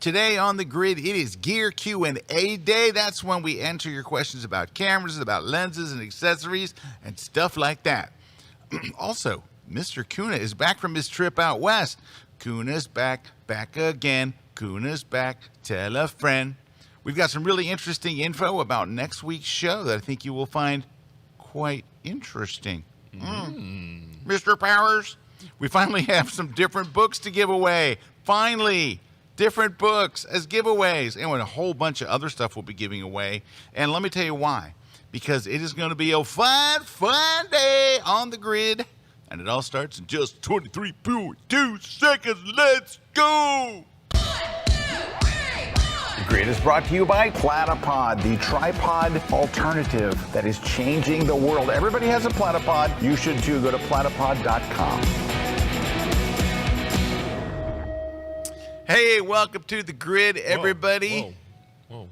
Today on the grid, it is Gear Q&A day. That's when we answer your questions about cameras, about lenses and accessories, and stuff like that. Also, Mr. Kuna is back from his trip out west. Kuna's back again. Kuna's back, tell a friend. We've got some really interesting info about next week's show that I think you will find quite interesting. Mr. Powers, we finally have some different books to give away. Finally, different books as giveaways. And a whole bunch of other stuff we'll be giving away. And let me tell you why. Because it is going to be a fun day on the grid. And it all starts in just 23.2 seconds. Let's go! The Grid is brought to you by Platypod, the tripod alternative that is changing the world. Everybody has a Platypod. You should too. Go to platypod.com. Hey, welcome to the Grid, everybody. Whoa.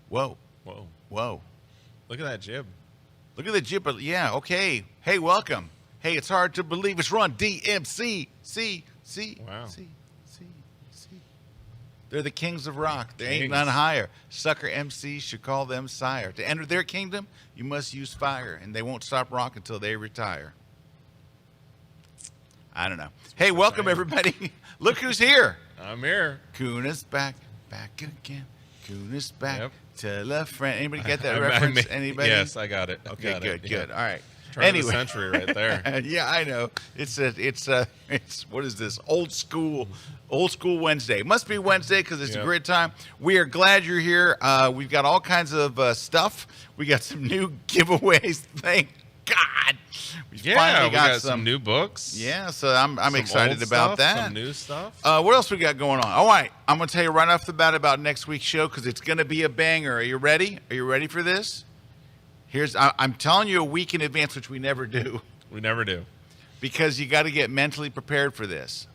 Whoa. Look at that jib. Look at the jib. Yeah, okay. Hey, welcome. Hey, it's hard to believe it's run DMC. Wow. C. They're the kings of rock. There ain't none higher. Sucker MCs should call them sire. To enter their kingdom, you must use fire, and they won't stop rock until they retire. I don't know. Hey, welcome, everybody. Look who's here. I'm here. Kuna's back again. Kuna's back. Yep. Tell a friend. Anybody get that reference? Anybody? Yes, I got it. Okay, good. All right. Turn of the century right there. Yeah, I know. It's what is this? Old school Wednesday. Must be Wednesday because it's a great time. We are glad you're here. We've got all kinds of stuff. We got some new giveaways. Thank God. We finally got some new books. Yeah, so I'm excited about that. Some new stuff. What else we got going on? All right, I'm going to tell you right off the bat about next week's show because it's going to be a banger. Are you ready? Are you ready for this? I'm telling you a week in advance, which we never do. We never do. Because you got to get mentally prepared for this.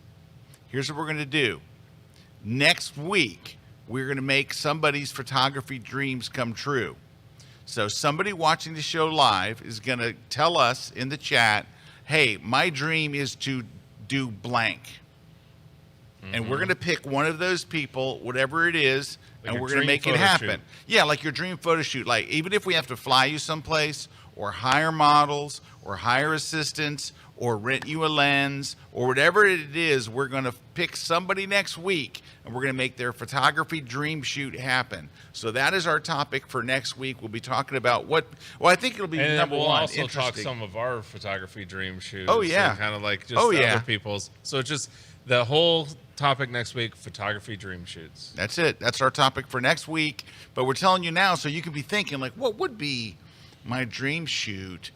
Here's what we're going to do. Next week, we're going to make somebody's photography dreams come true. So somebody watching the show live is going to tell us in the chat, hey, my dream is to do blank. And we're going to pick one of those people, whatever it is, and we're going to make it happen. Yeah, like your dream photo shoot. Like even if we have to fly you someplace or hire models or hire assistants or rent you a lens or whatever it is, we're going to pick somebody next week and we're going to make their photography dream shoot happen. So that is our topic for next week. We'll be talking about I think it'll be number one. We'll also talk some of our photography dream shoots. Oh, yeah. So kind of like just other people's. So it's just the whole topic next week, photography dream shoots. That's it. That's our topic for next week. But we're telling you now so you can be thinking like, what would be my dream shoot?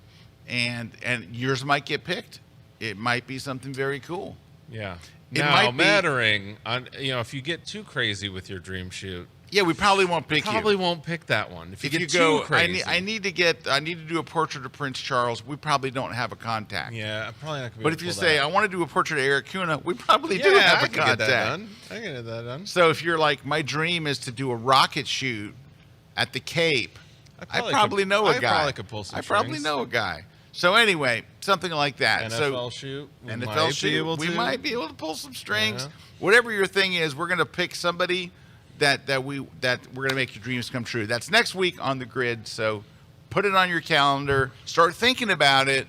And yours might get picked. It might be something very cool. Yeah. Now, mattering on, if you get too crazy with your dream shoot. Yeah, we probably won't pick you. Probably won't pick that one. If you get too crazy. I need to do a portrait of Prince Charles. We probably don't have a contact. Yeah, I'm probably not going to be But if you say, I want to do a portrait of Erik Kuna, we probably do have a contact. I can get that done. So if you're like, my dream is to do a rocket shoot at the Cape, I probably know a guy. I probably could pull some strings. probably know a guy. So anyway, something like that. NFL shoot. We might be able to pull some strings. Yeah. Whatever your thing is, we're going to pick somebody that we're going to make your dreams come true. That's next week on the grid. So put it on your calendar. Start thinking about it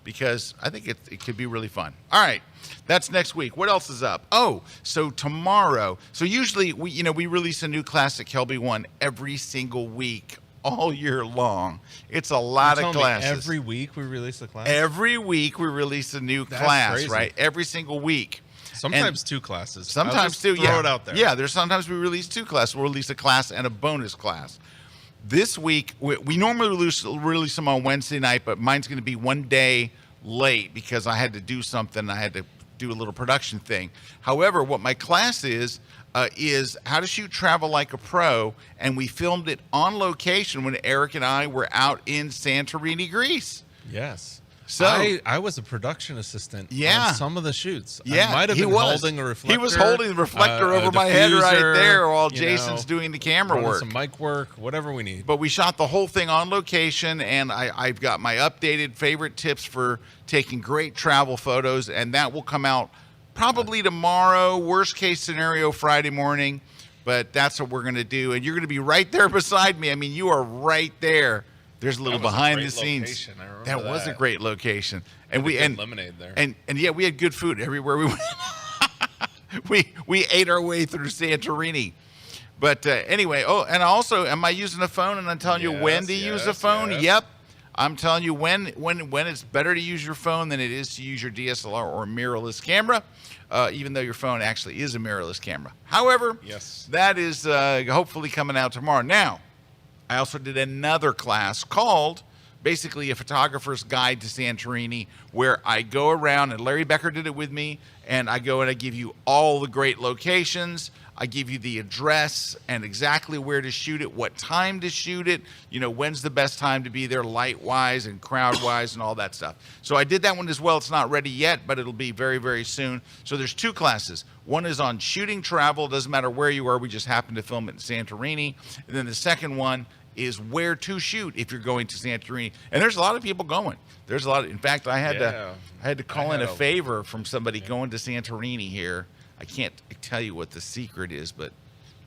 because I think it could be really fun. All right. That's next week. What else is up? Oh, so tomorrow. So usually we release a new classic Kelby one every single week. All year long. It's a lot of classes. Every week we release a class? Every week we release a new class, crazy. Right? Every single week. Sometimes two classes. Sometimes two, throw it out there. Yeah, there's sometimes we release two classes. We'll release a class and a bonus class. This week, we normally release them on Wednesday night, but mine's going to be one day late because I had to do something. I had to do a little production thing. However, what my class is how to shoot travel like a pro, and we filmed it on location when Erik and I were out in Santorini, Greece. Yes. So I was a production assistant on some of the shoots. Yeah, I might have been holding a reflector. He was holding the reflector over my head right there while Jason's doing the camera work. Some mic work, whatever we need. But we shot the whole thing on location, and I've got my updated favorite tips for taking great travel photos, and that will come out probably tomorrow, worst case scenario Friday morning. but that's what we're going to do. And you're going to be right there beside me. I mean, you are right there. There's a little That was a behind great the scenes. location. I remember That was a that. great location. Had And we a good and lemonade there. And yeah, we had good food everywhere we went. we ate our way through Santorini. But anyway, and also, am I using a phone and I'm telling you when to use a phone? Yes. Yep. I'm telling you when it's better to use your phone than it is to use your DSLR or mirrorless camera, even though your phone actually is a mirrorless camera. However, Yes. that is hopefully coming out tomorrow. Now, I also did another class called basically A Photographer's Guide to Santorini, where I go around, and Larry Becker did it with me, and I go and I give you all the great locations. I give you the address and exactly where to shoot it, what time to shoot it, when's the best time to be there light-wise and crowd-wise and all that stuff. So I did that one as well. It's not ready yet, but it'll be very, very soon. So there's two classes. One is on shooting travel. Doesn't matter where you are. We just happen to film it in Santorini. And then the second one is where to shoot if you're going to Santorini. And there's a lot of people going. There's a lot. In fact, I had to call in a favor from somebody going to Santorini here. I can't tell you what the secret is, but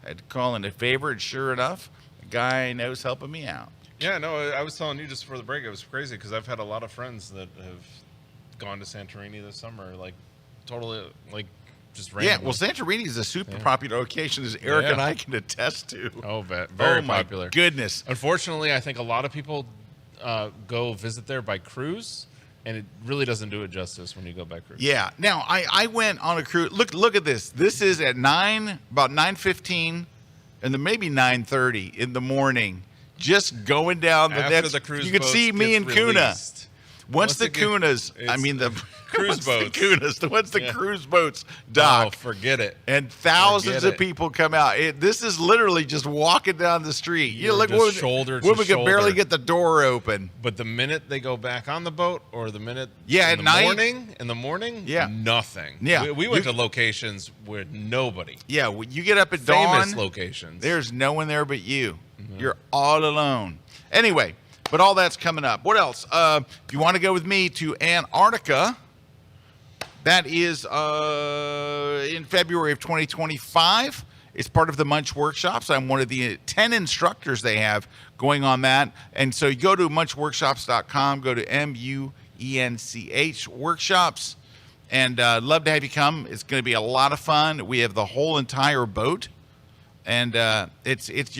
I had to call in a favor, and sure enough, a guy I know is helping me out. Yeah, no, I was telling you just before the break, it was crazy because I've had a lot of friends that have gone to Santorini this summer, like totally, like just randomly. Yeah, well, Santorini is a super popular location, as Eric and I can attest to. Oh, very my popular. Goodness. Unfortunately, I think a lot of people go visit there by cruise, and it really doesn't do it justice when you go by cruise. Yeah. Now, I went on a cruise. Look at this. This is at about 9:15, and then maybe 9:30 in the morning. Just going down After the cruise you can boats see me gets and Kuna. released. Once the Kunas, cruise boats. Once the cruise boats dock. Oh, forget it. And thousands Forget of it. people come out. This is literally just walking down the street. You're look, just shoulder to women can barely shoulder. get the door open. But the minute they go back on the boat, or the minute at night, in the morning, Yeah. nothing. Yeah. We went to locations with nobody. Yeah, when you get up at Famous dawn, locations. there's no one there but you. You're all alone. Anyway, but all that's coming up. What else? If you want to go with me to Antarctica, that is in February of 2025. It's part of the Munch Workshops. I'm one of the 10 instructors they have going on that. And so you go to munchworkshops.com, go to MUENCH Workshops, and love to have you come. It's going to be a lot of fun. We have the whole entire boat. And you're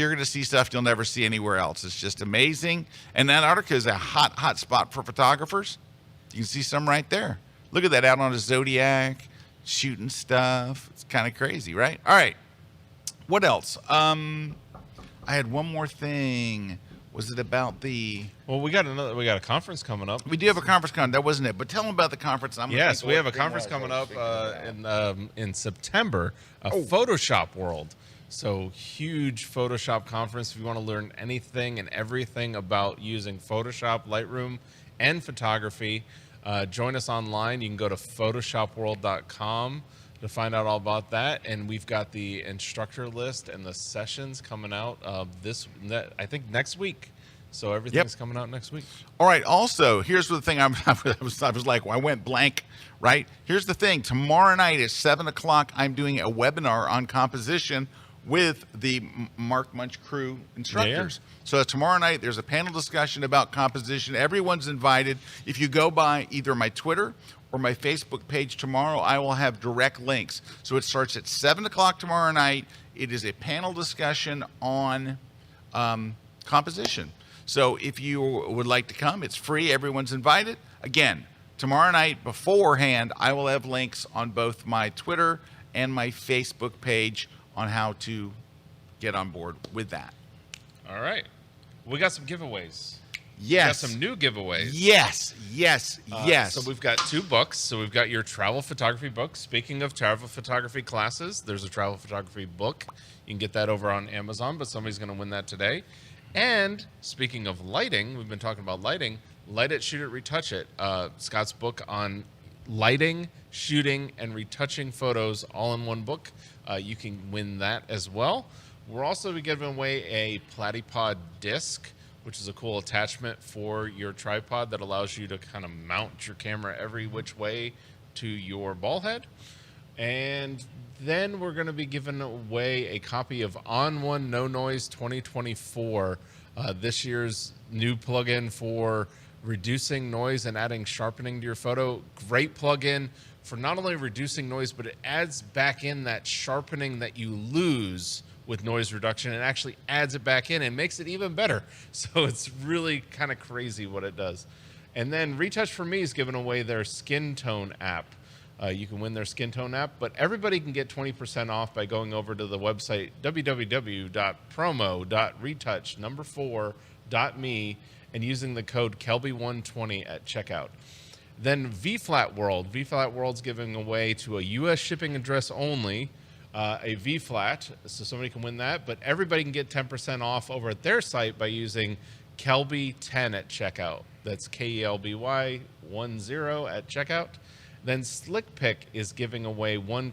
going to see stuff you'll never see anywhere else. It's just amazing. And Antarctica is a hot spot for photographers. You can see some right there. Look at that out on a Zodiac, shooting stuff. It's kind of crazy, right? All right. What else? I had one more thing. Was it about the? Well, we got a conference coming up. We do have a conference coming. That wasn't it. But tell them about the conference. Yes, we have a conference coming up in September. Photoshop World. So huge Photoshop conference. If you want to learn anything and everything about using Photoshop, Lightroom, and photography, join us online. You can go to photoshopworld.com to find out all about that. And we've got the instructor list and the sessions coming out I think next week. So everything's coming out next week. All right. Also, here's the thing. I was like, I went blank, right? Here's the thing. Tomorrow night at 7 o'clock, I'm doing a webinar on composition with the Mark Munch crew instructors. Yeah. So tomorrow night, there's a panel discussion about composition. Everyone's invited. If you go by either my Twitter or my Facebook page tomorrow, I will have direct links. So it starts at 7 o'clock tomorrow night. It is a panel discussion on composition. So if you would like to come, it's free. Everyone's invited. Again, tomorrow night beforehand, I will have links on both my Twitter and my Facebook page on how to get on board with that. All right. We got some giveaways. Yes. We got some new giveaways. Yes. So we've got 2 books. So we've got your travel photography book. Speaking of travel photography classes, there's a travel photography book. You can get that over on Amazon, but somebody's going to win that today. And speaking of lighting, we've been talking about lighting. Light It, Shoot It, Retouch It. Scott's book on lighting, shooting, and retouching photos all in one book. You can win that as well. We're also giving away a Platypod disc, which is a cool attachment for your tripod that allows you to kind of mount your camera every which way to your ball head. And then we're going to be giving away a copy of On One No Noise 2024, this year's new plugin for reducing noise and adding sharpening to your photo. Great plugin for not only reducing noise, but it adds back in that sharpening that you lose with noise reduction, and actually adds it back in and makes it even better. So it's really kind of crazy what it does. And then Retouch For Me is giving away their skin tone app. You can win their skin tone app, but everybody can get 20% off by going over to the website www.promo.retouch4.me and using the code Kelby120 at checkout. Then VFlat World. VFlat World's giving away to a U.S. shipping address only a VFlat, so somebody can win that, but everybody can get 10% off over at their site by using Kelby10 at checkout. That's KELBY 10 at checkout. Then SlickPick is giving away one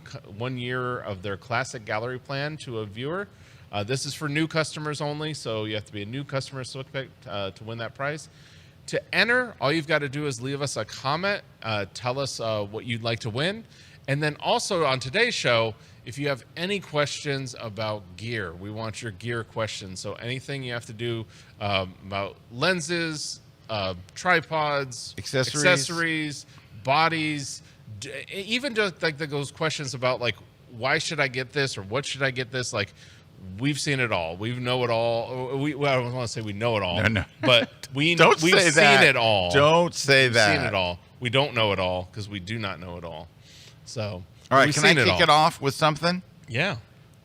year of their classic gallery plan to a viewer. This is for new customers only, so you have to be a new customer of SlickPick to win that prize. To enter, all you've got to do is leave us a comment, tell us what you'd like to win. And then also on today's show, if you have any questions about gear, we want your gear questions. So anything you have to do about lenses, tripods, accessories, bodies, even just like those questions about like, why should I get this or what should I get this? Like, we've seen it all. We know it all. Well, I don't want to say we know it all, no. but we've seen it all. Don't say that. We've seen it all. We don't know it all because we do not know it all. So, all right, can I kick it off with something? Yeah.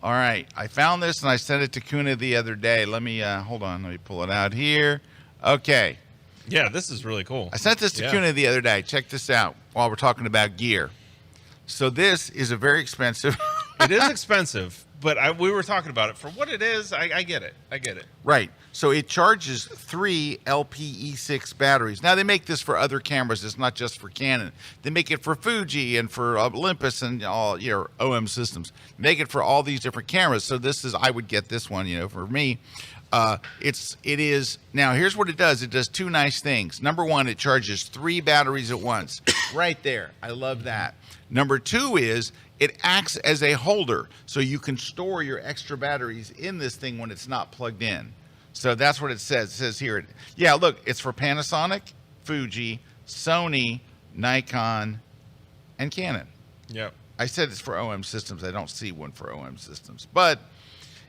All right, I found this and I sent it to Kuna the other day. Let me hold on. Let me pull it out here. Okay. Yeah, this is really cool. I sent this to Kuna the other day. Check this out while we're talking about gear. So this is a very expensive. It is expensive, but we were talking about it for what it is. I get it. I get it. Right. So it charges 3 LPE6 batteries. Now they make this for other cameras. It's not just for Canon. They make it for Fuji and for Olympus and all your OM systems. They make it for all these different cameras. So this is, I would get this one, for me. It is now. Here's what it does. It does two nice things. Number one, it charges 3 batteries at once. Right there. I love that. Number two is it acts as a holder, so you can store your extra batteries in this thing when it's not plugged in. So that's what it says. It says here, yeah, look, it's for Panasonic, Fuji, Sony, Nikon, and Canon. Yep. I said it's for OM systems. I don't see one for OM systems, but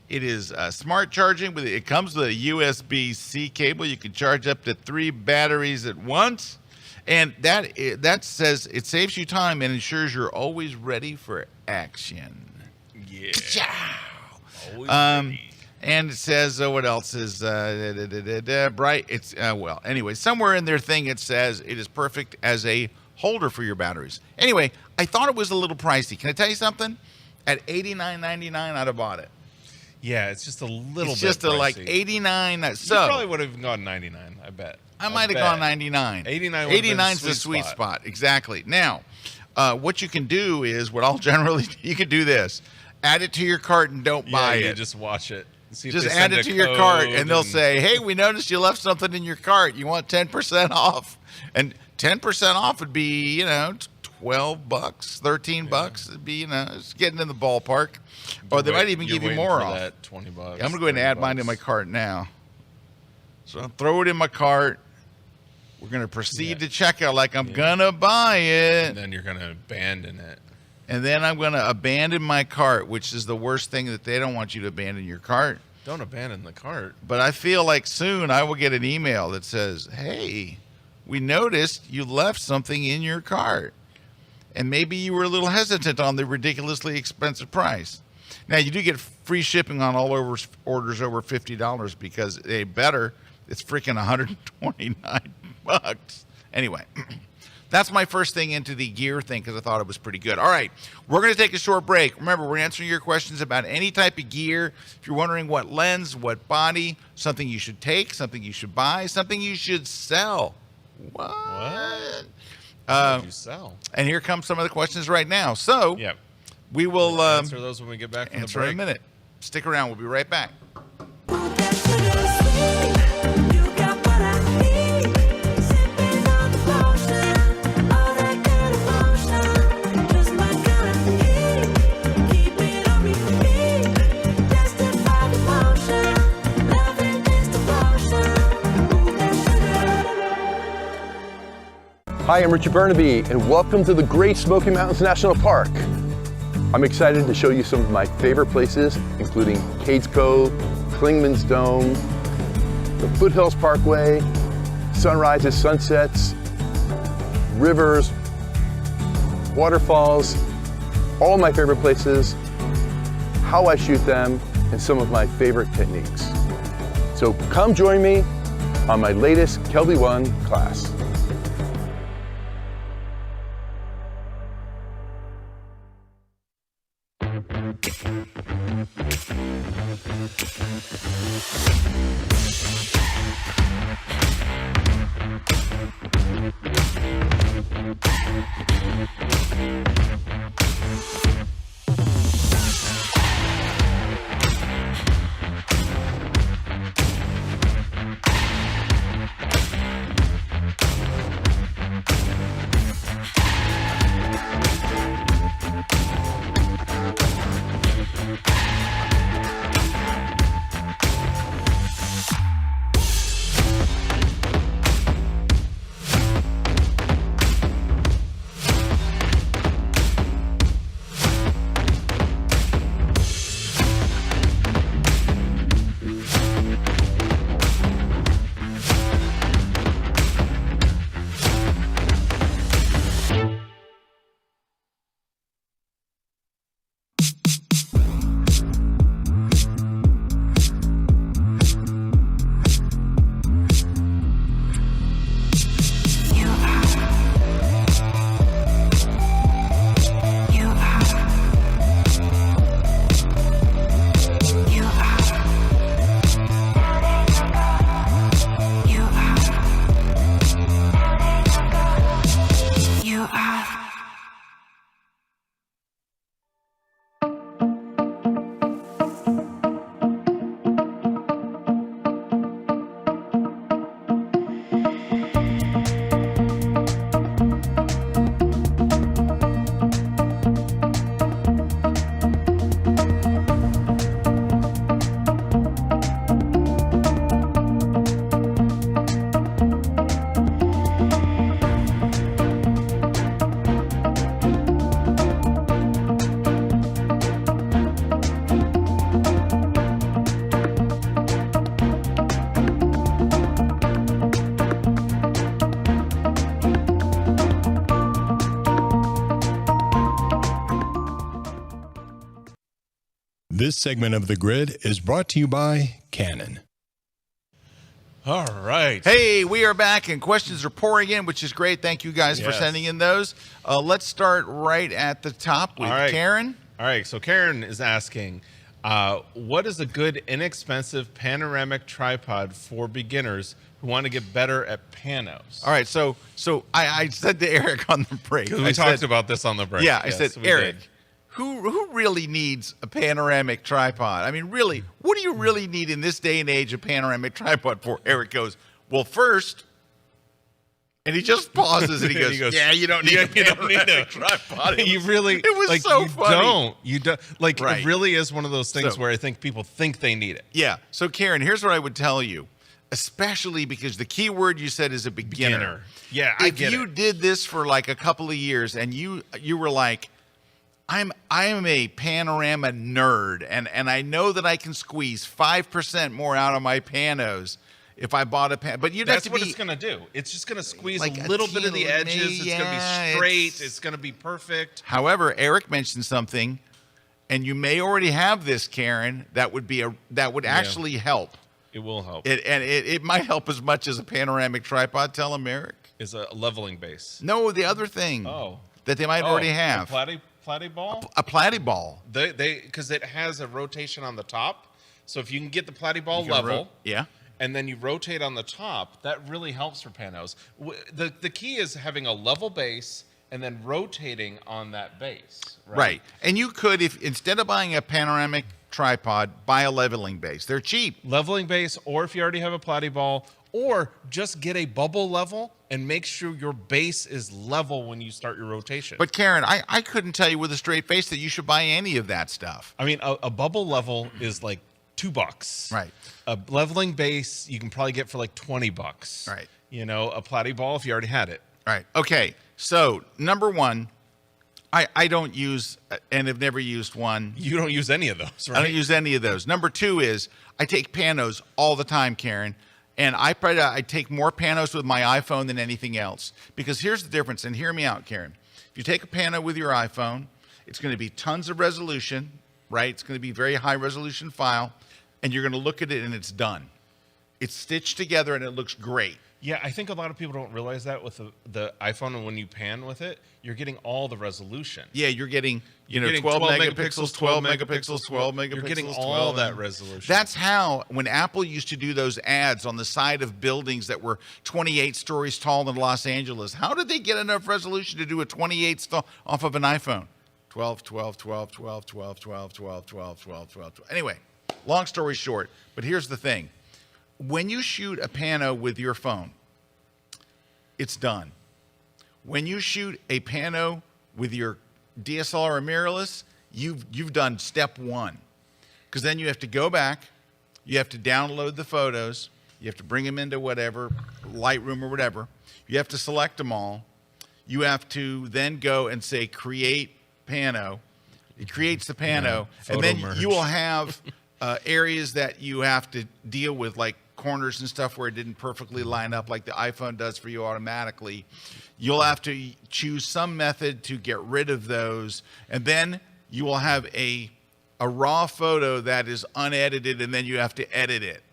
it is smart charging. It comes with a USB-C cable. You can charge up to 3 batteries at once. And that says it saves you time and ensures you're always ready for action. Yeah. Always ready. And it says, what else is bright? It's well, anyway, somewhere in their thing it says it is perfect as a holder for your batteries. Anyway, I thought it was a little pricey. Can I tell you something? At $89.99, I'd have bought it. Yeah, it's just a little it's bit just pricey. Like $89. So you probably would have gone 99, I bet. I might have gone 99. 89 is the sweet spot. Exactly. Now, what you can do is, you can do this. Add it to your cart and don't buy it. Just watch it. See if just they add send it a to your cart code and they'll say, hey, we noticed you left something in your cart. You want 10% off? And 10% off would be, $12, $13. It'd be, it's getting in the ballpark. Or they might even give you more off. That $20. I'm going to go ahead and add mine to my cart now. So I'll throw it in my cart. We're going to proceed to checkout like I'm going to buy it. And then you're going to abandon it. And then I'm going to abandon my cart, which is the worst thing that they don't want you to abandon your cart. Don't abandon the cart. But I feel like soon I will get an email that says, hey, we noticed you left something in your cart. And maybe you were a little hesitant on the ridiculously expensive price. Now, you do get free shipping on all orders over $50 because it's freaking $129. Anyway, that's my first thing into the gear thing because I thought it was pretty good. All right, we're going to take a short break. Remember, we're answering your questions about any type of gear. If you're wondering what lens, what body, something you should take, something you should buy, something you should sell. What would you sell? And here come some of the questions right now. So we will answer those when we get back from the break. In a minute. Stick around. We'll be right back. Keep Hi, I'm Richard Burnaby, and welcome to the Great Smoky Mountains National Park. I'm excited to show you some of my favorite places, including Cades Cove, Klingman's Dome, the Foothills Parkway, sunrises, sunsets, rivers, waterfalls, all my favorite places, how I shoot them, and some of my favorite techniques. So come join me on my latest Kelby 1 class. This segment of The Grid is brought to you by Canon. All right. Hey, we are back, and questions are pouring in, which is great. Thank you guys for sending in those. Let's start right at the top with Karen. All right, so Karen is asking, what is a good, inexpensive panoramic tripod for beginners who want to get better at panos? All right, so I said to Erik on the break. We talked about this on the break. Yeah, I said, Erik, who really needs a panoramic tripod? I mean, really, what do you really need in this day and age a panoramic tripod for? Erik goes, well, first, and he just pauses and he goes, yeah, you don't need a panoramic tripod. You really, it was like, so funny. You don't, like, it really is one of those things where I think people think they need it. Yeah, so Karen, here's what I would tell you, especially because the key word you said is a beginner. Yeah, I get it. If you did this for like a couple of years and you were like, I'm a panorama nerd, and I know that I can squeeze 5% more out of my panos if I bought a but you'd have to be. That's what it's going to do. It's just going to squeeze like a little bit of the edges. It's going to be straight. It's going to be perfect. However, Erik mentioned something, and you may already have this, Karen. That would actually help. It will help. It might help as much as a panoramic tripod. Tell him, Erik. Is a leveling base. No, the other thing. Oh. That they might already have. Platypod? A Platypod. Because it has a rotation on the top. So if you can get the Platypod level, and then you rotate on the top, that really helps for panos. The key is having a level base and then rotating on that base. Right. And you could, if instead of buying a panoramic tripod, buy a leveling base. They're cheap. Leveling base, or if you already have a Platypod, or just get a bubble level and make sure your base is level when you start your rotation. But Karen, I couldn't tell you with a straight face that you should buy any of that stuff. I mean, a bubble level is like $2. Right. A leveling base you can probably get for like $20. Right. You know, a Platypod if you already had it. All right. Okay. So number one, I don't use and have never used one. You don't use any of those, right? I don't use any of those. Number two is I take panos all the time, Karen. And I take more panos with my iPhone than anything else. Because here's the difference, and hear me out, Karen. If you take a pano with your iPhone, it's going to be tons of resolution, right? It's going to be a very high resolution file, and you're going to look at it and it's done. It's stitched together and it looks great. Yeah, I think a lot of people don't realize that with the iPhone, and when you pan with it, you're getting all the resolution. Yeah, you're getting 12 megapixels, 12 megapixels, 12 megapixels. You're getting all that resolution. That's how, when Apple used to do those ads on the side of buildings that were 28 stories tall in Los Angeles, how did they get enough resolution to do a 28 off of an iPhone? 12, 12, 12, 12, 12, 12, 12, 12, 12, 12. Anyway, long story short, but here's the thing. When you shoot a pano with your phone, it's done. When you shoot a pano with your DSLR or mirrorless, you've done step one. Because then you have to go back, you have to download the photos, you have to bring them into whatever, Lightroom or whatever. You have to select them all. You have to then go and say create pano. It creates the pano, and then you will have areas that you have to deal with, like corners and stuff where it didn't perfectly line up like the iPhone does for you automatically. You'll have to choose some method to get rid of those, and then you will have a raw photo that is unedited, and then you have to edit it.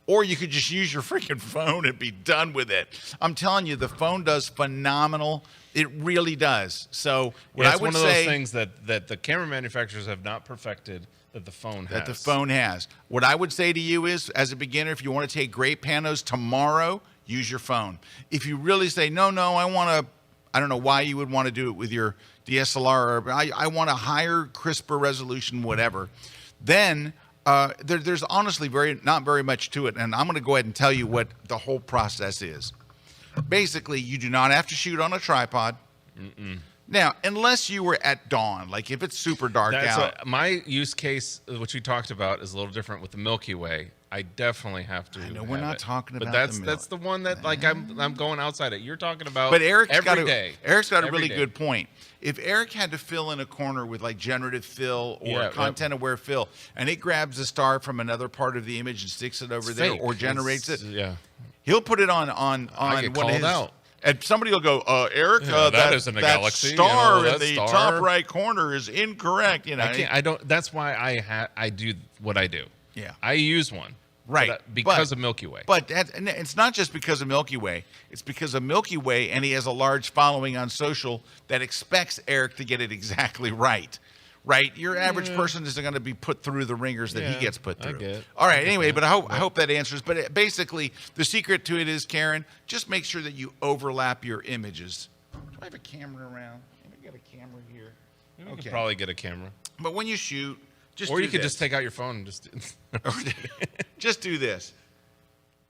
Or you could just use your freaking phone and be done with it. I'm telling you, the phone does phenomenal. It really does. So what I would say, it's one of those things that the camera manufacturers have not perfected that the phone has. That the phone has. What I would say to you is, as a beginner, if you want to take great panos tomorrow, use your phone. If you really say, no, I don't know why you would want to do it with your DSLR, or I want a higher, crisper resolution, whatever, then there's honestly not very much to it. And I'm going to go ahead and tell you what the whole process is. Basically, you do not have to shoot on a tripod. Now, unless you were at dawn, like if it's super dark out. My use case, which we talked about, is a little different with the Milky Way. I definitely have to. I know we're not talking about, but that's the one that like I'm going outside it. You're talking about. But Eric's got a really day. good point. If Erik had to fill in a corner with like generative fill or content aware fill, and it grabs a star from another part of the image and sticks it over there, or generates it, he'll put it on I get one of his. out. And somebody will go, Erik, that isn't a galaxy. Star in the top right corner is incorrect. I don't. That's why I do what I do. Yeah, I use one. Right. Because of Milky Way. But it's not just because of Milky Way. It's because of Milky Way, and he has a large following on social that expects Erik to get it exactly right. Right? Your average person isn't going to be put through the ringers that he gets put through. I get. All right, anyway, but I hope that answers. But basically, the secret to it is, Karen, just make sure that you overlap your images. Do I have a camera around? Maybe I got a camera here. You could probably get a camera. But when you shoot, you could just take out your phone and just do this.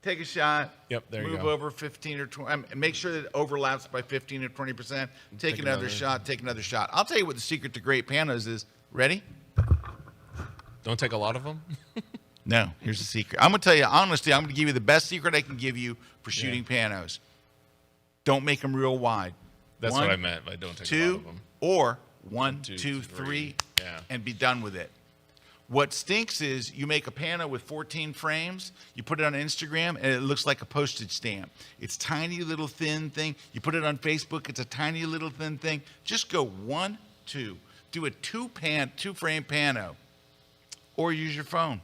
Take a shot. Yep, there you go. Move over 15 or 20. Make sure that it overlaps by 15 or 20%. Take another shot. Take another shot. I'll tell you what the secret to great panos is. Ready? Don't take a lot of them. No. Here's the secret. I'm going to tell you, honestly, I'm going to give you the best secret I can give you for shooting panos. Don't make them real wide. That's what I meant by don't take a lot of them. Or 1, 2, 3, and be done with it. What stinks is you make a pano with 14 frames, you put it on Instagram, and it looks like a postage stamp. It's tiny little thin thing. You put it on Facebook, it's a tiny little thin thing. Just go 1, 2. Do a two-frame pano, or use your phone.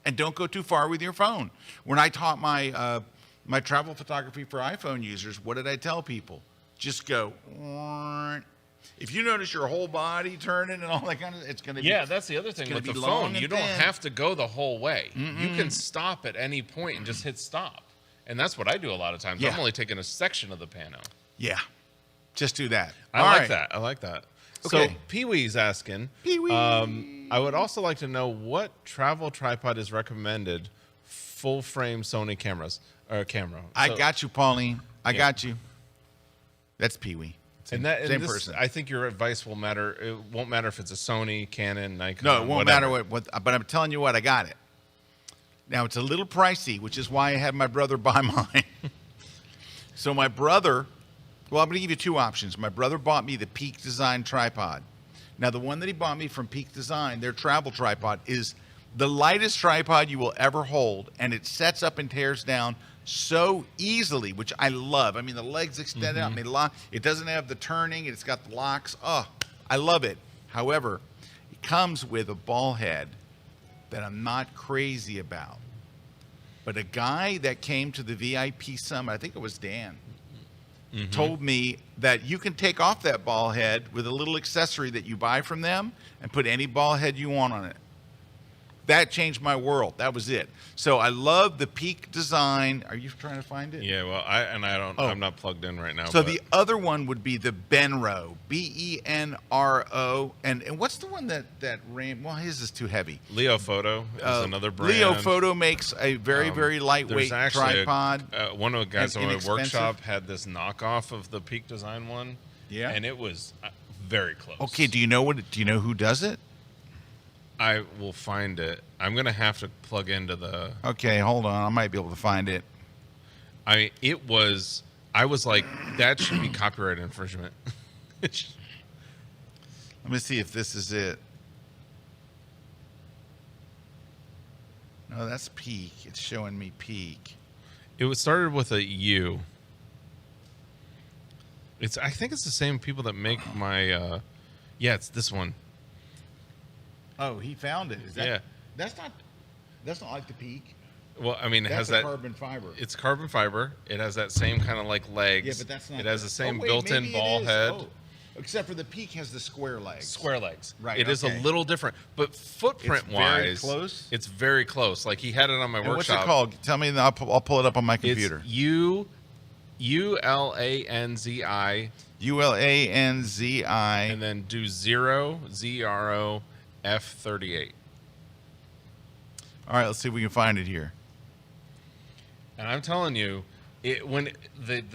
And don't go too far with your phone. When I taught my my travel photography for iPhone users, what did I tell people? Just go. If you notice your whole body turning and all that kind of, it's going to be. Yeah, that's the other thing with the phone. You don't have to go the whole way. You can stop at any point and just hit stop. And that's what I do a lot of times. I'm only taking a section of the pano. Yeah, just do that. I like that. Okay. So Pee-wee's asking, I would also like to know what travel tripod is recommended full frame Sony cameras or camera. I got you, Pauline. I got you. That's Pee-wee. Same person. I think your advice will matter. It won't matter if it's a Sony, Canon, Nikon. No, it won't matter what. But I'm telling you what, I got it. Now it's a little pricey, which is why I had my brother buy mine. So my brother Well, I'm going to give you two options. My brother bought me the Peak Design tripod. Now, the one that he bought me from Peak Design, their travel tripod, is the lightest tripod you will ever hold, and it sets up and tears down so easily, which I love. I mean, the legs extend out, and they lock. It doesn't have the turning, it's got the locks. Oh, I love it. However, it comes with a ball head that I'm not crazy about. But a guy that came to the VIP Summit, I think it was Dan, told me that you can take off that ball head with a little accessory that you buy from them and put any ball head you want on it. That changed my world. That was it. So I love the Peak Design. Are you trying to find it? Yeah, well, I'm not plugged in right now. So the other one would be the Benro, Benro. And what's the one that ran? Well, his is too heavy. Leo Photo is another brand. Leo Photo makes a very, very lightweight tripod. One of the guys and in my inexpensive. workshop had this knockoff of the Peak Design one. Yeah. And it was very close. Okay, do you know who does it? I will find it. I'm going to have to plug into the... Okay, hold on. I might be able to find it. I was like, that should be copyright infringement. Let me see if this is it. No, that's Peak. It's showing me Peak. It was started with a U. I think it's the same people that make my... yeah, it's this one. Oh, he found it. Is that? Yeah. That's not like the Peak. Well, I mean, it has That's that carbon fiber. It's carbon fiber. It has that same kind of like legs. Yeah, but that's not. It has the same wait, built-in maybe ball it is. head. Oh. Except for the Peak has the square legs. Square legs. Right. It is a little different, but footprint-wise, It's very close. It's very close. Like he had it on my And workshop. what's it called? Tell me, and I'll pull it up on my computer. It's ULANZI. ULANZI. And then do 0 F38. All right, let's see if we can find it here. And I'm telling you, the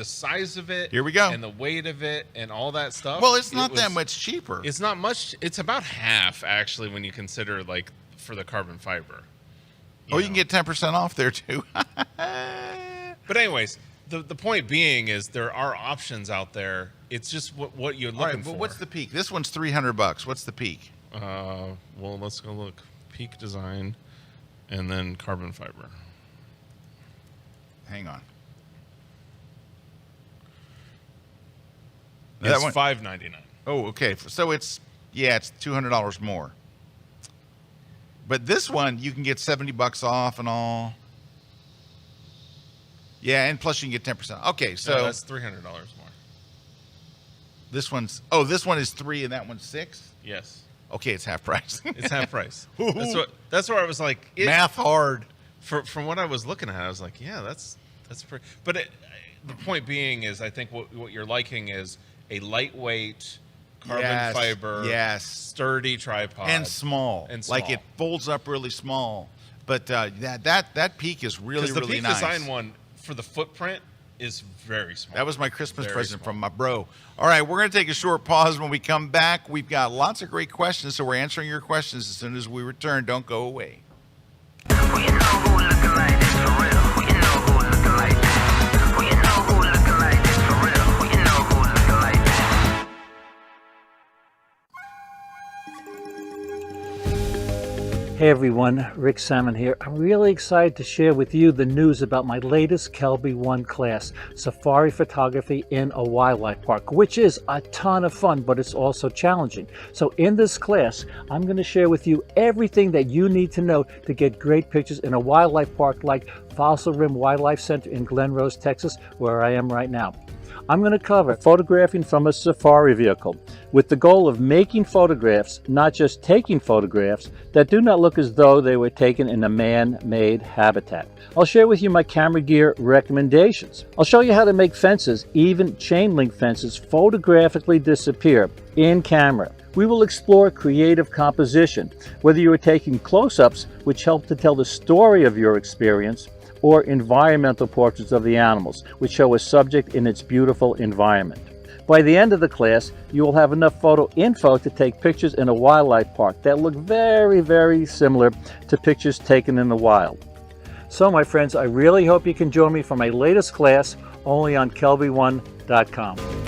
size of it, Here we go. and the weight of it, and all that stuff. Well, it's not that much cheaper. It's not much. It's about half actually when you consider like for the carbon fiber. You can get 10% off there too. But anyways, the point being is there are options out there. It's just what you're looking for. Well, what's the Peak? This one's $300. What's the Peak? Well, let's go look. Peak Design, and then carbon fiber. Hang on. It's $599. Oh, okay. So it's $200 more. But this one you can get $70 off and all. Yeah, and plus you can get 10%. Okay, so No, that's $300 more. this one is $3 and that one's $6. Yes, Okay, it's half price. it's half price. That's where I was like, Math hard. From what I was looking at, I was like, yeah, that's pretty. But the point being is, I think what you're liking is a lightweight carbon fiber, sturdy tripod, and small. Like it folds up really small. But that Peak is really, the really Peak nice. Design one for the footprint is very small. That was my Christmas Very present small. from my bro. All right, we're going to take a short pause. When we come back, we've got lots of great questions, so we're answering your questions as soon as we return. Don't go away. Hey everyone, Rick Salmon here. I'm really excited to share with you the news about my latest Kelby 1 class, Safari Photography in a Wildlife Park, which is a ton of fun, but it's also challenging. So in this class, I'm going to share with you everything that you need to know to get great pictures in a wildlife park like Fossil Rim Wildlife Center in Glen Rose, Texas, where I am right now. I'm going to cover photographing from a safari vehicle with the goal of making photographs, not just taking photographs, that do not look as though they were taken in a man-made habitat. I'll share with you my camera gear recommendations. I'll show you how to make fences, even chain link fences, photographically disappear in camera. We will explore creative composition, whether you are taking close-ups, which help to tell the story of your experience, or environmental portraits of the animals, which show a subject in its beautiful environment. By the end of the class, you will have enough photo info to take pictures in a wildlife park that look very, very similar to pictures taken in the wild. So my friends, I really hope you can join me for my latest class only on Kelby 1 Platypod.com.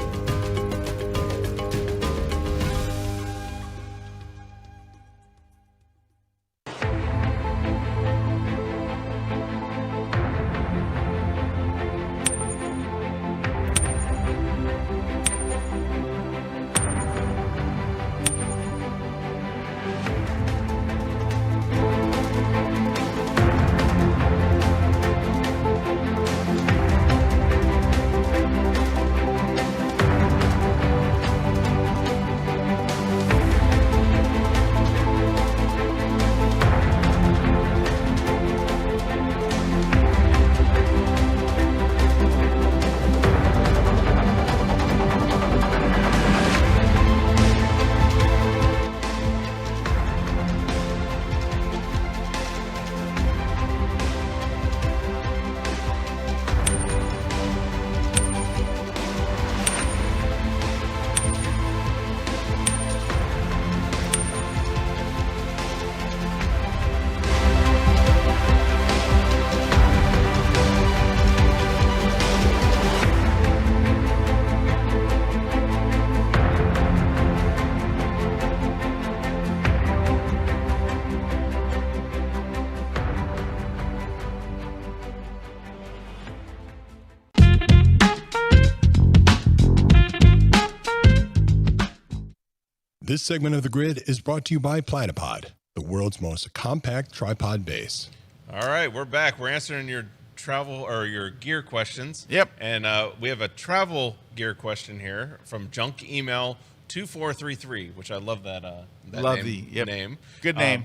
This segment of the grid is brought to you by Platypod, the world's most compact tripod base. All right, we're back. We're answering your travel or your gear questions. Yep. And we have a travel gear question here from Junk Email 2433, which I love that. Love name. Good name.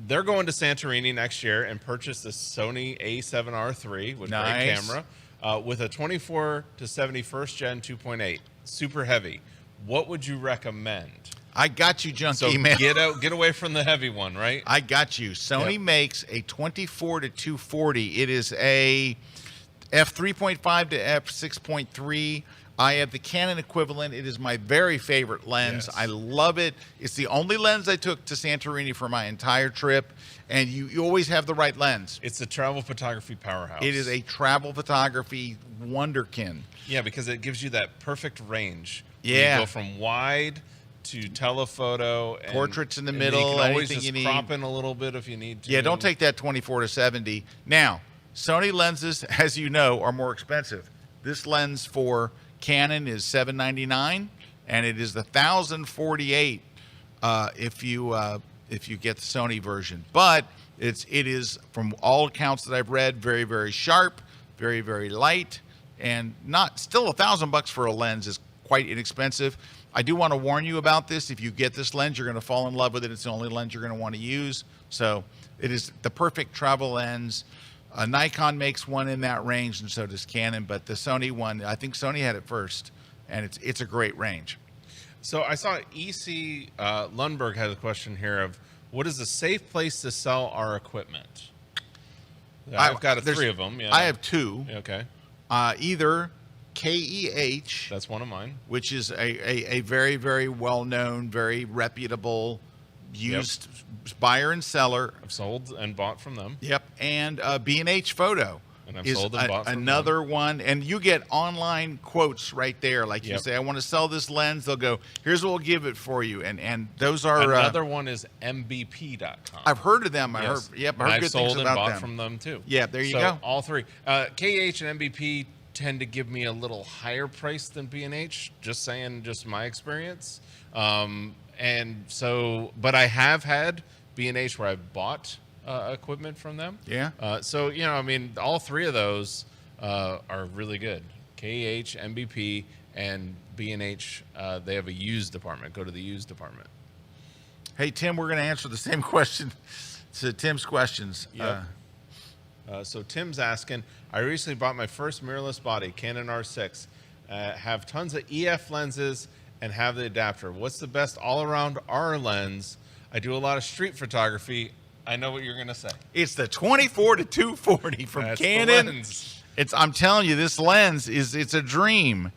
They're going to Santorini next year and purchase the Sony A7R III with great camera with a 24 to 70 first gen 2.8, super heavy. What would you recommend? I got you, Junk So Email. get away from the heavy one, right? I got you. Sony makes a 24 to 240. It is a f3.5 to f6.3. I have the Canon equivalent. It is my very favorite lens. Yes. I love it. It's the only lens I took to Santorini for my entire trip, and you always have the right lens. It's a travel photography powerhouse. It is a travel photography wonderkin. Yeah, because it gives you that perfect range. Yeah. You go from wide to telephoto. And, Portraits in the and middle, You can always anything just you need. crop in a little bit if you need to. Yeah, don't take that 24 to 70. Now, Sony lenses, as you know, are more expensive. This lens for Canon is $799, and it is the 1048 if you get the Sony version. But it is, from all accounts that I've read, very, very sharp, very, very light, and not still $1,000 for a lens is quite inexpensive. I do want to warn you about this. If you get this lens, you're going to fall in love with it. It's the only lens you're going to want to use. So it is the perfect travel lens. Nikon makes one in that range, and so does Canon. But the Sony one, I think Sony had it first, and it's a great range. So I saw EC Lundberg has a question here of what is a safe place to sell our equipment? I've got there's 3 of them. Yeah. I have 2. Okay. Either KEH, That's one of mine. which is a very, very well-known, very reputable used buyer and seller. I've sold and bought from them. Yep, and B&H Photo And I've is sold and bought from another one, and you get online quotes right there. Like you Yep. say, I want to sell this lens. They'll go, here's what we'll give it for you, and those are Another one is mbp.com. I've heard of them. I Yes. heard, yep, I And heard I've good sold things and about bought them. from them too. Yeah, there you So go. all 3. KH and MBP tend to give me a little higher price than B&H. Just saying, just my experience. And so, but I have had B&H where I've bought equipment from them. Yeah. So I mean, all 3 of those are really good. KH, MBP, and B&H. They have a used department. Go to the used department. Hey, Tim, we're going to answer the same question to Tim's questions. Yep. So Tim's asking, I recently bought my first mirrorless body, Canon R6. Have tons of EF lenses and have the adapter. What's the best all-around R lens? I do a lot of street photography. I know what you're going to say. It's the 24 to 240 from That's the Canon. lens. I'm telling you, this lens it's a dream.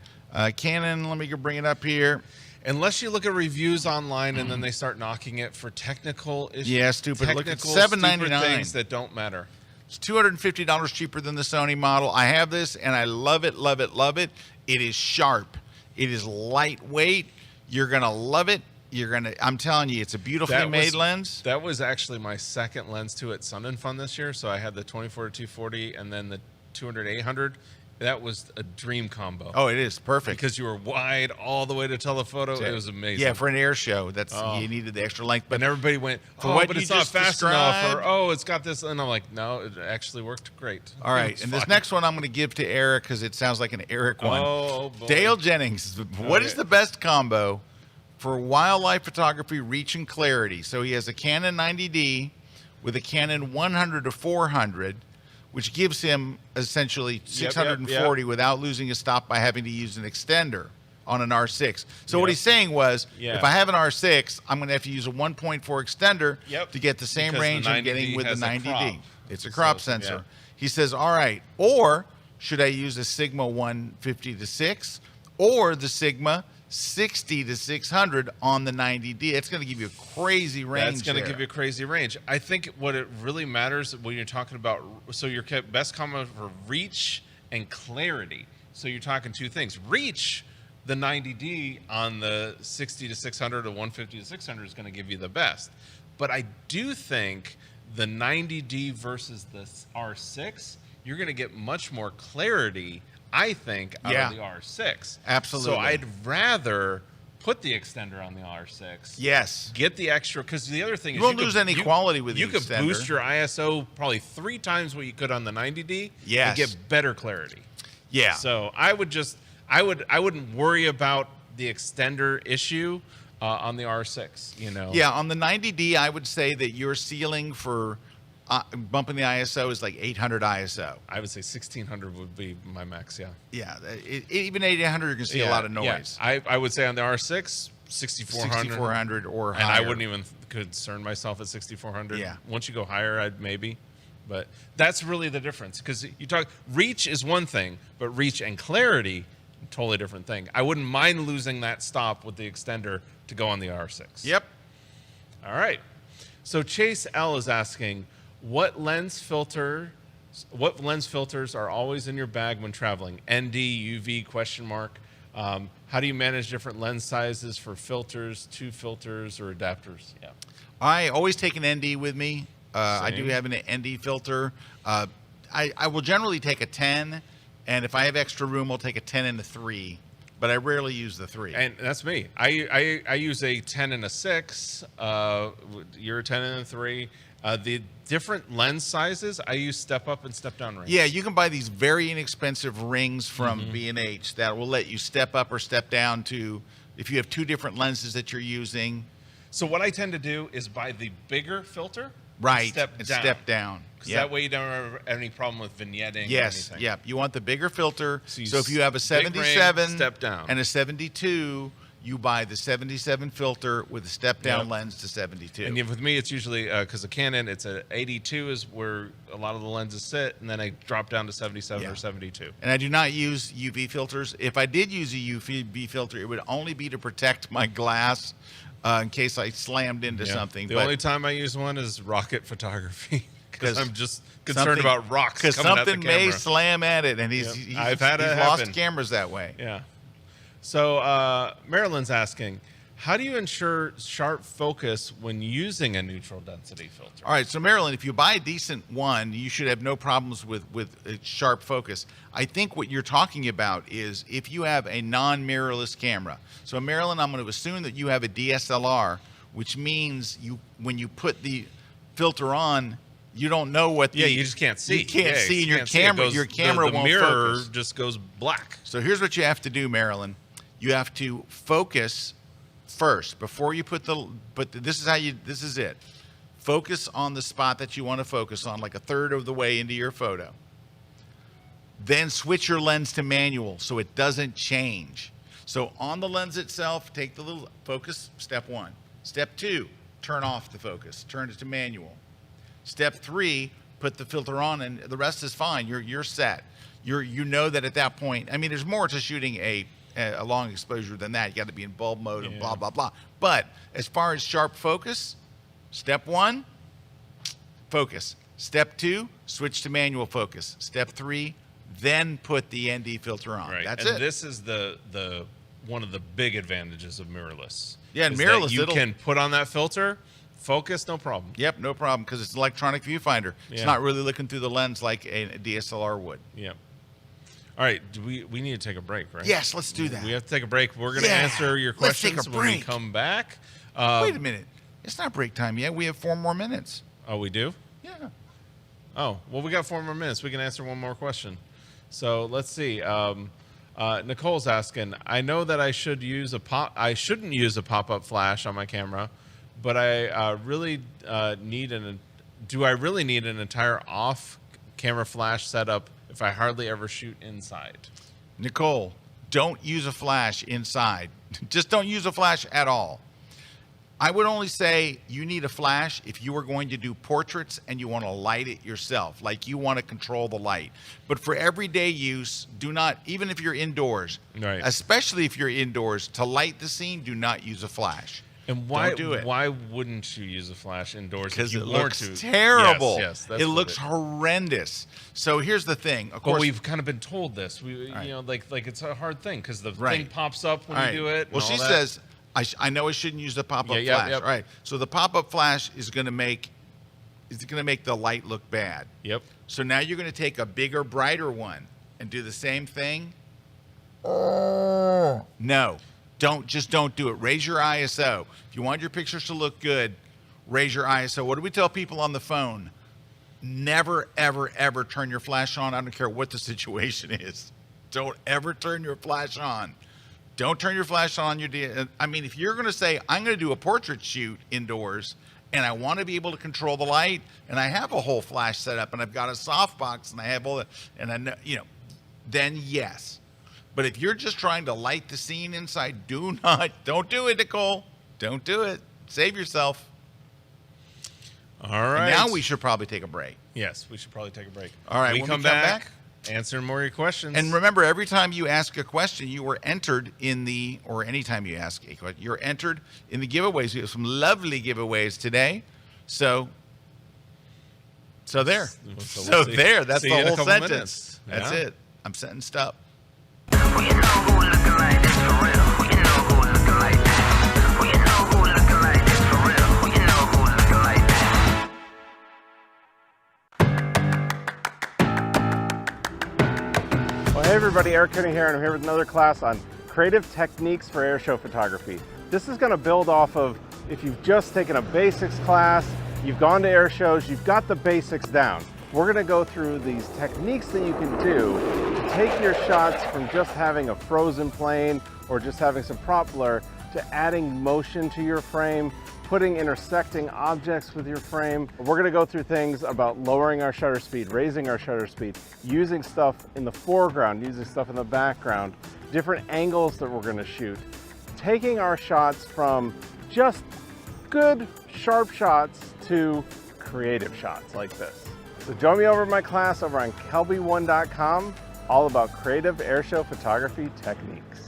Canon, let me go bring it up here. Unless you look at reviews online and then they start knocking it for technical issues. Yeah, stupid. Look at technical, $7.99. stupid things that don't matter. It's $250 cheaper than the Sony model. I have this, and I love it, love it, love it. It is sharp. It is lightweight. You're going to love it. I'm telling you, it's a beautifully made lens. That was actually my second lens too at Sun and Fun this year. So I had the 24-240 and then the 200-800. That was a dream combo. Oh, it is perfect. Because you were wide all the way to telephoto. It was amazing. Yeah, for an air show, you needed the extra length. But everybody went, but it's not fast enough, or it's got this. And I'm like, no, it actually worked great. All right, and this next one I'm going to give to Erik because it sounds like an Erik one. Oh, boy. Dale Jennings, what is the best combo for wildlife photography, reach and clarity? So he has a Canon 90D with a Canon 100-400, which gives him essentially 640 without losing a stop by having to use an extender on an R6. So what he's saying was, if I have an R6, I'm going to have to use a 1.4 extender to get the same range I'm getting with the 90D. It's a crop sensor. He says, all right, or should I use a Sigma 150-6 or the Sigma 60-600 on the 90D? It's going to give you a crazy range. That's going to give you a crazy range. I think what it really matters when you're talking about, so your best combo for reach and clarity. So you're talking two things. Reach, the 90D on the 60-600 or 150-600 is going to give you the best. But I do think the 90D versus the R6, you're going to get much more clarity, I think, out of the R6. Absolutely. So I'd rather put the extender on the R6. Yes. Get the extra, because the other thing is you won't lose any quality with the extender. You could boost your ISO probably 3 times what you could on the 90D and get better clarity. Yeah. So I wouldn't worry about the extender issue on the R6, you know. Yeah, on the 90D, I would say that your ceiling for bumping the ISO is like 800 ISO. I would say 1600 would be my max, Yeah, even 800 you can see a lot of noise. Yeah. I would say on the R6, 6400 or higher. And I wouldn't even concern myself at 6400. Yeah. Once you go higher, I'd maybe. But that's really the difference, because you talk reach is one thing, but reach and clarity, totally different thing. I wouldn't mind losing that stop with the extender to go on the R6. Yep. All right. So Chase L is asking, what lens filters are always in your bag when traveling? ND, UV, question mark. How do you manage different lens sizes for filters, 2 filters, or adapters? Yeah. I always take an ND with me. I do have an ND filter. I will generally take a 10, and if I have extra room, I'll take a 10 and a 3. But I rarely use the 3. And that's me. I use a 10 and a 6. You're a 10 and a 3. The different lens sizes, I use step up and step down rings. Yeah, you can buy these very inexpensive rings from B&H that will let you step up or step down to, if you have 2 different lenses that you're using. So what I tend to do is buy the bigger filter, right, and step down. Because that way you don't have any problem with vignetting or anything. Yep. You want the bigger filter. So if you have a 77 ring, step down, and a 72, you buy the 77 filter with a step-down lens to 72. And with me, it's usually, because of Canon, it's a 82 is where a lot of the lenses sit, and then I drop down to 77 or 72. And I do not use UV filters. If I did use a UV filter, it would only be to protect my glass in case I slammed into something. The only time I use one is rocket photography, because I'm just concerned about rocks coming something at the camera. may slam at it, and he's lost cameras that way. Yeah. So Marilyn's asking, how do you ensure sharp focus when using a neutral density filter? All right, so Marilyn, if you buy a decent one, you should have no problems with sharp focus. I think what you're talking about is if you have a non-mirrorless camera. So Marilyn, I'm going to assume that you have a DSLR, which means when you put the filter on, you don't know what you just can't see. You can't see, and your camera won't focus. The mirror just goes black. So here's what you have to do, Marilyn. You have to focus first before you this is it. Focus on the spot that you want to focus on, like a third of the way into your photo. Then switch your lens to manual so it doesn't change. So on the lens itself, take the little focus, step 1. Step 2, turn off the focus, turn it to manual. Step 3, put the filter on, and the rest is fine. You're set. You know that at that point, I mean, there's more to shooting a long exposure than that. You got to be in bulb mode and blah, blah, blah. But as far as sharp focus, step 1, focus. Step 2, switch to manual focus. Step 3, then put the ND filter on. Right. That's and it. This is the one of the big advantages of mirrorless. Yeah, and is that mirrorless, you can put on that filter, focus, no problem. Yep, no problem, because it's an electronic viewfinder. It's Yeah. not really looking through the lens like a DSLR would. Yep. All right, we need to take a break, right? Yes, let's do that. We have to take a break. We're going to Yeah, answer your let's take a questions when we break. come back. Wait a minute. It's not break time yet. We have 4 more minutes. Oh, we do? Yeah. Oh, well, we got 4 more minutes. We can answer one more question. So let's see. Nicole's asking, I know that I shouldn't use a pop-up flash on my camera, but I really need do I really need an entire off-camera flash setup if I hardly ever shoot inside? Nicole, don't use a flash inside. Just don't use a flash at all. I would only say you need a flash if you are going to do portraits and you want to light it yourself, like you want to control the light. But for everyday use, do not, even if you're indoors, Right. especially if you're indoors, to light the scene, do not use a flash. And why Don't do it. Why wouldn't you use a flash indoors? if Because you it want looks to? terrible. Yes, that's it what looks horrendous. So here's the thing. Of But course, we've kind of been told this. We, Right. you know, like it's a hard thing because the Right. thing pops up when All right. you do it. Well, and she all that. says, I know I shouldn't use the pop-up Yeah, flash. yep. All right. So the pop-up flash is going to make the light look bad. Yep. So now you're going to take a bigger, brighter one and do the same thing. No, don't do it. Raise your ISO. If you want your pictures to look good, raise your ISO. What do we tell people on the phone? Never, ever, ever turn your flash on. I don't care what the situation is. Don't ever turn your flash on. Don't turn your flash on I mean, if you're going to say, I'm going to do a portrait shoot indoors and I want to be able to control the light and I have a whole flash set up and I've got a softbox and I have all that, and I know, then yes. But if you're just trying to light the scene inside, don't do it, Nicole. Don't do it. Save yourself. All right. And now we should probably take a break. Yes, we should probably take a break. All right, When we when come back, answer more of your questions. And remember, every time you ask a question, you are entered or anytime you ask a question, you're entered in the giveaways. We have some lovely giveaways today. So there. we'll see. There. That's See the you in a whole couple sentence. minutes. That's Yeah. it. I'm sentenced up. Well, hey everybody, Erik Kuna here, and I'm here with another class on creative techniques for airshow photography. This is going to build off of if you've just taken a basics class, you've gone to air shows, you've got the basics down. We're going to go through these techniques that you can do to take your shots from just having a frozen plane or just having some prop blur to adding motion to your frame, putting intersecting objects with your frame. We're going to go through things about lowering our shutter speed, raising our shutter speed, using stuff in the foreground, using stuff in the background, different angles that we're going to shoot, taking our shots from just good, sharp shots to creative shots like this. So join me over at my class over on Kelby1.com, all about creative airshow photography techniques.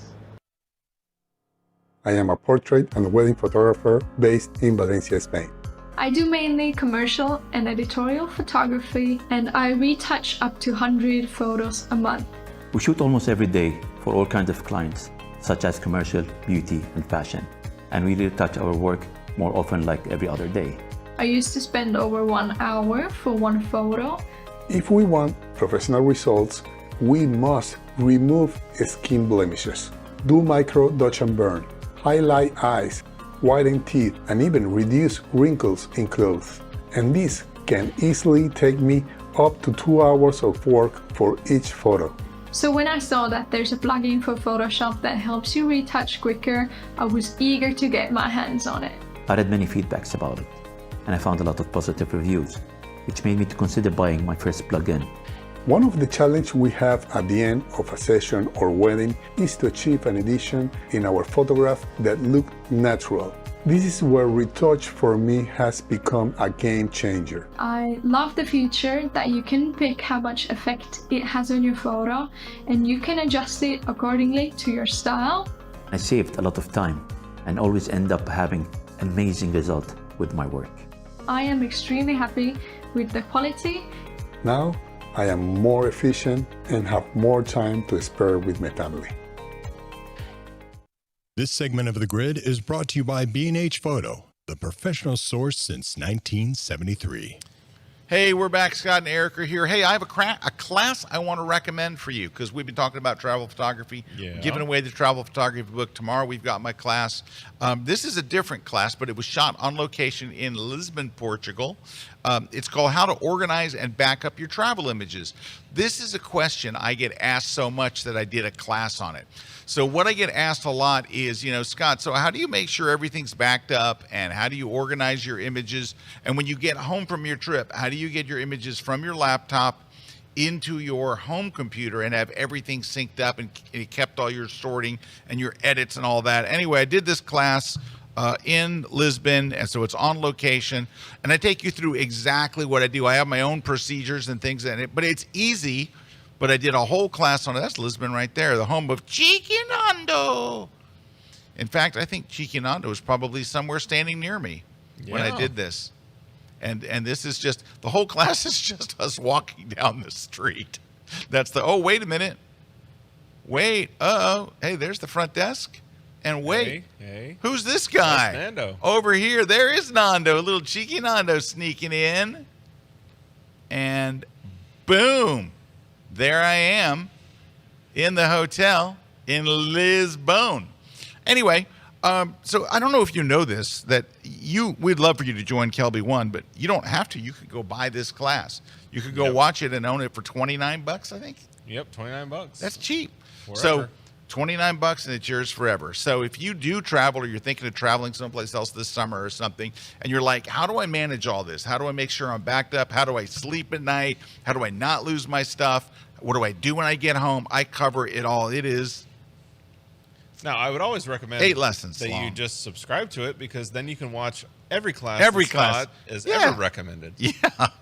I am a portrait and wedding photographer based in Valencia, Spain. I do mainly commercial and editorial photography, and I retouch up to 100 photos a month. We shoot almost every day for all kinds of clients, such as commercial, beauty, and fashion. And we retouch our work more often, like every other day. I used to spend over 1 hour for one photo. If we want professional results, we must remove skin blemishes, do micro dodge and burn, highlight eyes, whiten teeth, and even reduce wrinkles in clothes. And this can easily take me up to 2 hours of work for each photo. So when I saw that there's a plugin for Photoshop that helps you retouch quicker, I was eager to get my hands on it. I read many feedbacks about it, and I found a lot of positive reviews, which made me to consider buying my first plugin. One of the challenges we have at the end of a session or wedding is to achieve an edition in our photograph that look natural. This is where retouch for me has become a game changer. I love the feature that you can pick how much effect it has on your photo, and you can adjust it accordingly to your style. I saved a lot of time and always end up having amazing result with my work. I am extremely happy with the quality. Now, I am more efficient and have more time to spare with my family. This segment of The Grid is brought to you by B&H Photo, the professional source since 1973. Hey, we're back. Scott and Erik are here. Hey, I have a class I want to recommend for you because we've been talking about travel photography, giving away the travel photography book. Tomorrow we've got my class. This is a different class, but it was shot on location in Lisbon, Portugal. It's called How to Organize and Back Up Your Travel Images. This is a question I get asked so much that I did a class on it. So what I get asked a lot is, Scott, so how do you make sure everything's backed up, and how do you organize your images? And when you get home from your trip, how do you get your images from your laptop into your home computer and have everything synced up and it kept all your sorting and your edits and all that? Anyway, I did this class in Lisbon, and so it's on location, and I take you through exactly what I do. I have my own procedures and things in it, but it's easy. But I did a whole class on it. That's Lisbon right there, the home of Chiquinando. In fact, I think Chiquinando is probably somewhere standing near me when I did this. And this is just, the whole class is just us walking down the street. That's oh, wait a minute. Wait, hey, there's the front desk. And wait, hey. Who's this guy? That's Nando. Over here, there is Nando, a little Chiquinando sneaking in. And boom. There I am in the hotel in Lisbon. Anyway, so I don't know if you know this, that we'd love for you to join Kelby One, but you don't have to. You could go buy this class. You could go watch it and own it for $29, I think. Yep, $29. That's cheap. Forever. So $29 and it's yours forever. So if you do travel, or you're thinking of traveling someplace else this summer or something, and you're like, how do I manage all this? How do I make sure I'm backed up? How do I sleep at night? How do I not lose my stuff? What do I do when I get home? I cover it all. It is. Now, I would always recommend 8 lessons that long. you just subscribe to it, because then you can watch every class Scott is ever recommended.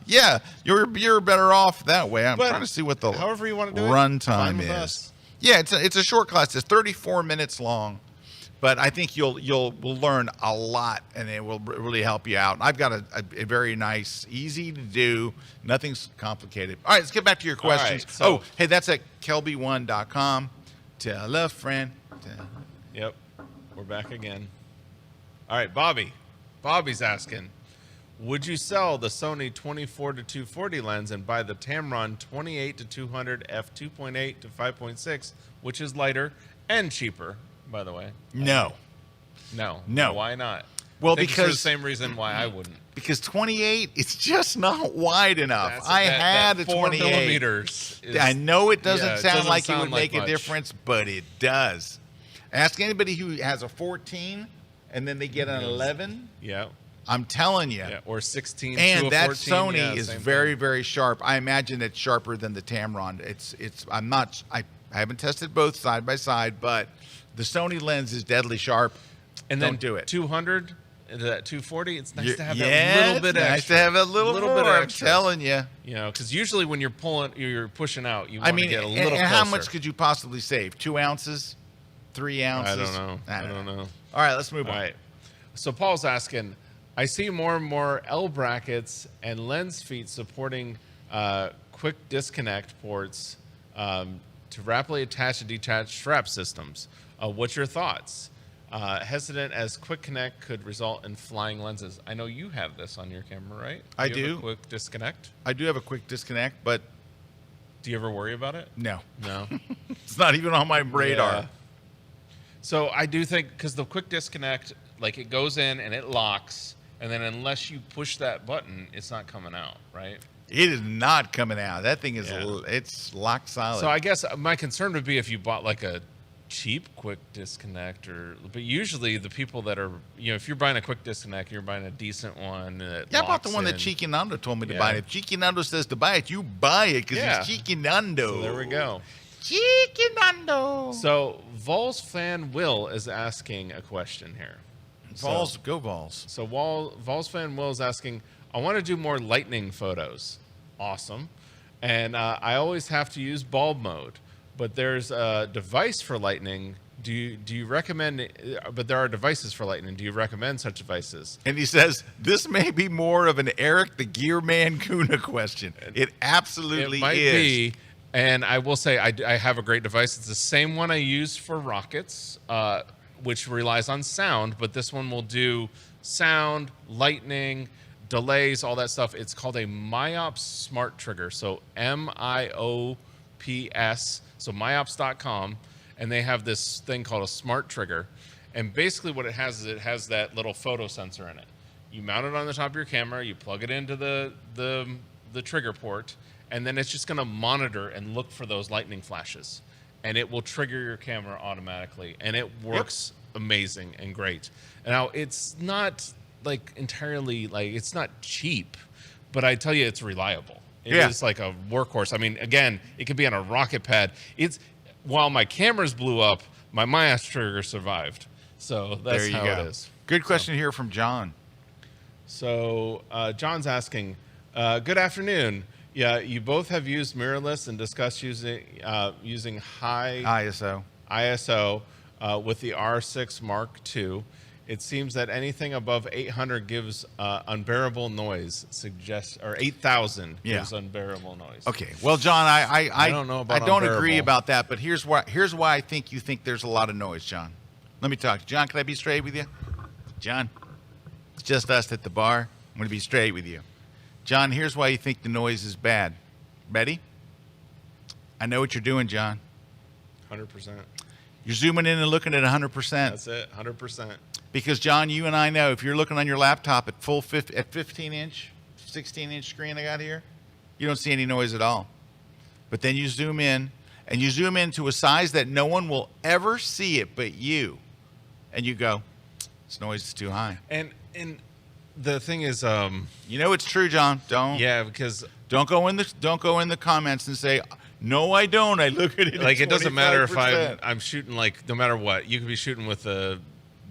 Yeah. You're better off that way. I'm But trying to see what the however you want to do run it, time fine with is. us. Yeah, it's a short class. It's 34 minutes long, but I think you'll learn a lot, and it will really help you out. I've got a very nice, easy to do, nothing's complicated. All right, let's get back to your questions. Right, so, hey, that's at kelby1.com. Tell a friend. Yep, we're back again. All right, Bobby's asking, would you sell the Sony 24-240 lens and buy the Tamron 28-200 f2.8 to 5.6, which is lighter and cheaper, by the way? No. Why not? Well, because for the because same reason why I wouldn't. Because 28, it's just not wide enough. I had a 4 28. millimeters. I know it doesn't it sound doesn't like it sound would like make a much. difference, but it does. Ask anybody who has a 14 and then they get an 11. Yeah. I'm telling you. Yeah, or 16 And to a that 14. Sony is same very, thing. very sharp. I imagine it's sharper than the Tamron. I haven't tested both side by side, but the Sony lens is deadly sharp. And Don't then do it. 200 into that 240, it's nice to have Yeah, that little bit it's nice extra. to have a little more, bit I'm extra. telling you. You know, because usually when you're pushing out, you want I mean, to get a and little closer. how much could you possibly save? 2 ounces? 3 ounces? I don't know. All right, let's move on. All right. So Paul's asking, I see more and more L brackets and lens feet supporting quick disconnect ports to rapidly attach and detach strap systems. What's your thoughts? Hesitant as quick connect could result in flying lenses. I know you have this on your camera, right? I You have do. a quick disconnect. I do have a quick disconnect, but Do you ever worry about it? no. No. It's not even on my radar. Yeah. So I do think, because the quick disconnect, like it goes in and it locks, and then unless you push that button, it's not coming out, right? It is not coming out. That thing is, Yeah. it's lock solid. So I guess my concern would be if you bought like a cheap quick disconnect, but usually the people that are, if you're buying a quick disconnect, you're buying a decent one. That I bought the locks one that in. Chiquinando told me to Yeah. buy. If Chiquinando says to buy it, you buy it because Yeah. he's Chiquinando. So there we go. Chiquinando. So Vols fan Will is asking a question here. Vols, go Vols. So Vols fan Will is asking, I want to do more lightning photos. Awesome. And I always have to use bulb mode, but there's a device for lightning, do you recommend? But there are devices for lightning. Do you recommend such devices? And he says this may be more of an Erik the Gear Man Kuna question. It absolutely It might is. be. And I will say I have a great device. It's the same one I use for rockets, which relies on sound, but this one will do sound, lightning, delays, all that stuff. It's called a Myops Smart Trigger. So MIOPS, so myops.com, and they have this thing called a smart trigger. And basically what it has is it has that little photo sensor in it. You mount it on the top of your camera, you plug it into the trigger port, and then it's just going to monitor and look for those lightning flashes, and it will trigger your camera automatically, and it works amazing and great. Now, it's not like entirely, like, it's not cheap, but I tell you, it's reliable. It is like a workhorse. I mean, again, it could be on a rocket pad. While my cameras blew up, my Myops trigger survived. So that's how it is. Good question here from John. So John's asking, good afternoon. Yeah, you both have used mirrorless and discussed using high ISO with the R6 Mark II. It seems that anything above 800 gives unbearable noise. Or 8,000 gives unbearable noise. Okay, well, John, I don't know about I don't unbearable. agree about that. But here's why I think you think there's a lot of noise, John. Let me talk. John, can I be straight with you? John, it's just us at the bar. I'm going to be straight with you. John, here's why you think the noise is bad. Ready? I know what you're doing, John. 100%. You're zooming in and looking at 100%. That's it, 100%. Because, John, you and I know if you're looking on your laptop at 15-inch, 16-inch screen I got here, you don't see any noise at all. But then you zoom in, and you zoom in to a size that no one will ever see it but you. And you go, this noise is too high. And the thing is, you know it's true, John. Because don't go in the comments and say, no, I don't. I look at it like at it doesn't matter if 25%. I'm shooting, like, no matter what. You could be shooting with a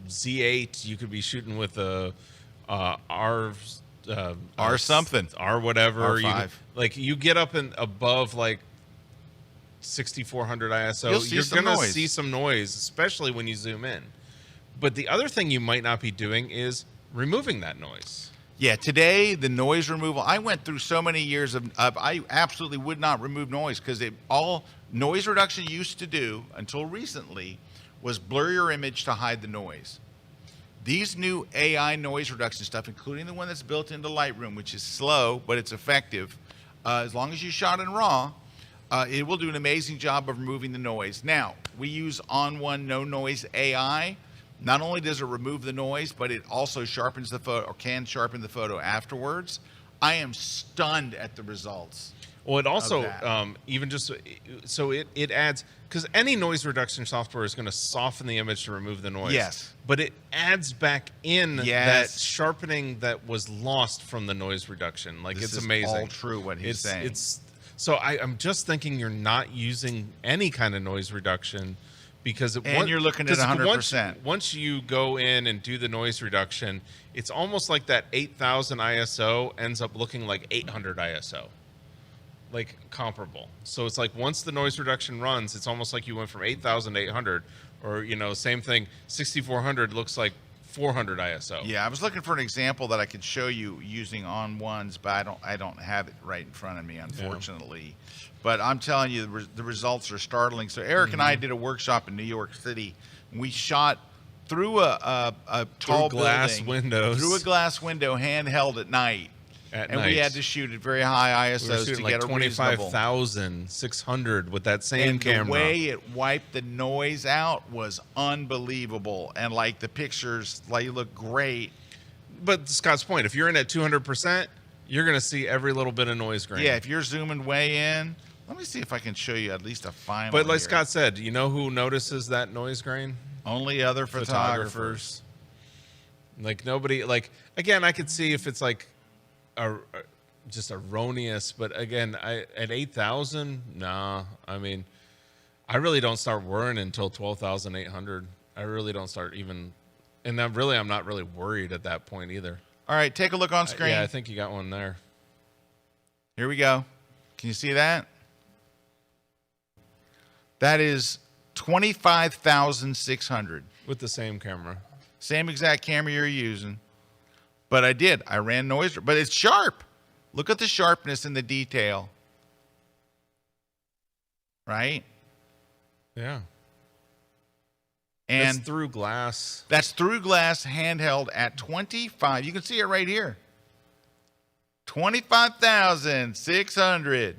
Z8. You could be shooting with a R something, R whatever. R5. You get up and above like 6400 ISO, you're gonna see some noise, especially when you zoom in. But the other thing you might not be doing is removing that noise. Yeah, today the noise removal. I went through so many years of I absolutely would not remove noise because all noise reduction used to do until recently was blur your image to hide the noise. These new AI noise reduction stuff, including the one that's built into Lightroom, which is slow but it's effective, as long as you shot in RAW, it will do an amazing job of removing the noise. Now, we use On1 No Noise AI. Not only does it remove the noise, but it also sharpens the photo, or can sharpen the photo afterwards. I am stunned at the results. Well, it also even just so it adds, because any noise reduction software is going to soften the image to remove the noise. Yes. But it adds back in that sharpening that was lost from the noise reduction. Like, This it's is amazing. all true what he's saying. So I'm just thinking you're not using any kind of noise reduction. Because you're looking at 100%. Once you go in and do the noise reduction, it's almost like that 8,000 ISO ends up looking like 800 ISO, like comparable. So it's like once the noise reduction runs, it's almost like you went from 8,000 to 800, or same thing. 6,400 looks like 400 ISO. Yeah, I was looking for an example that I could show you using On1s, but I don't have it right in front of me, unfortunately. Yeah. But I'm telling you, the results are startling. So Erik and I did a workshop in New York City. We shot through a tall glass windows, through a glass window, handheld at night. We had to shoot at very high ISOs to get a 25,600 with that same camera. The way it wiped the noise out was unbelievable, and like the pictures, like, look great. But Scott's point, if you're in at 200%, you're going to see every little bit of noise grain. Yeah, if you're zooming way in. Let me see if I can show you at least a final. But like Scott said, you know who notices that noise grain? Only other photographers. Like, nobody, like, again, I could see if it's like just erroneous, but again, at 8,000, nah. I mean, I really don't start worrying until 12,800. I really don't start even, and I'm not really worried at that point either. All right, take a look on screen. Yeah, I think you got one there. Here we go. Can you see that? That is $25,600. With the same camera. Same exact camera you're using. But I ran noise, but it's sharp. Look at the sharpness and the detail. Right? Yeah. And that's through glass. That's through glass, handheld at 25. You can see it right here. 25,600.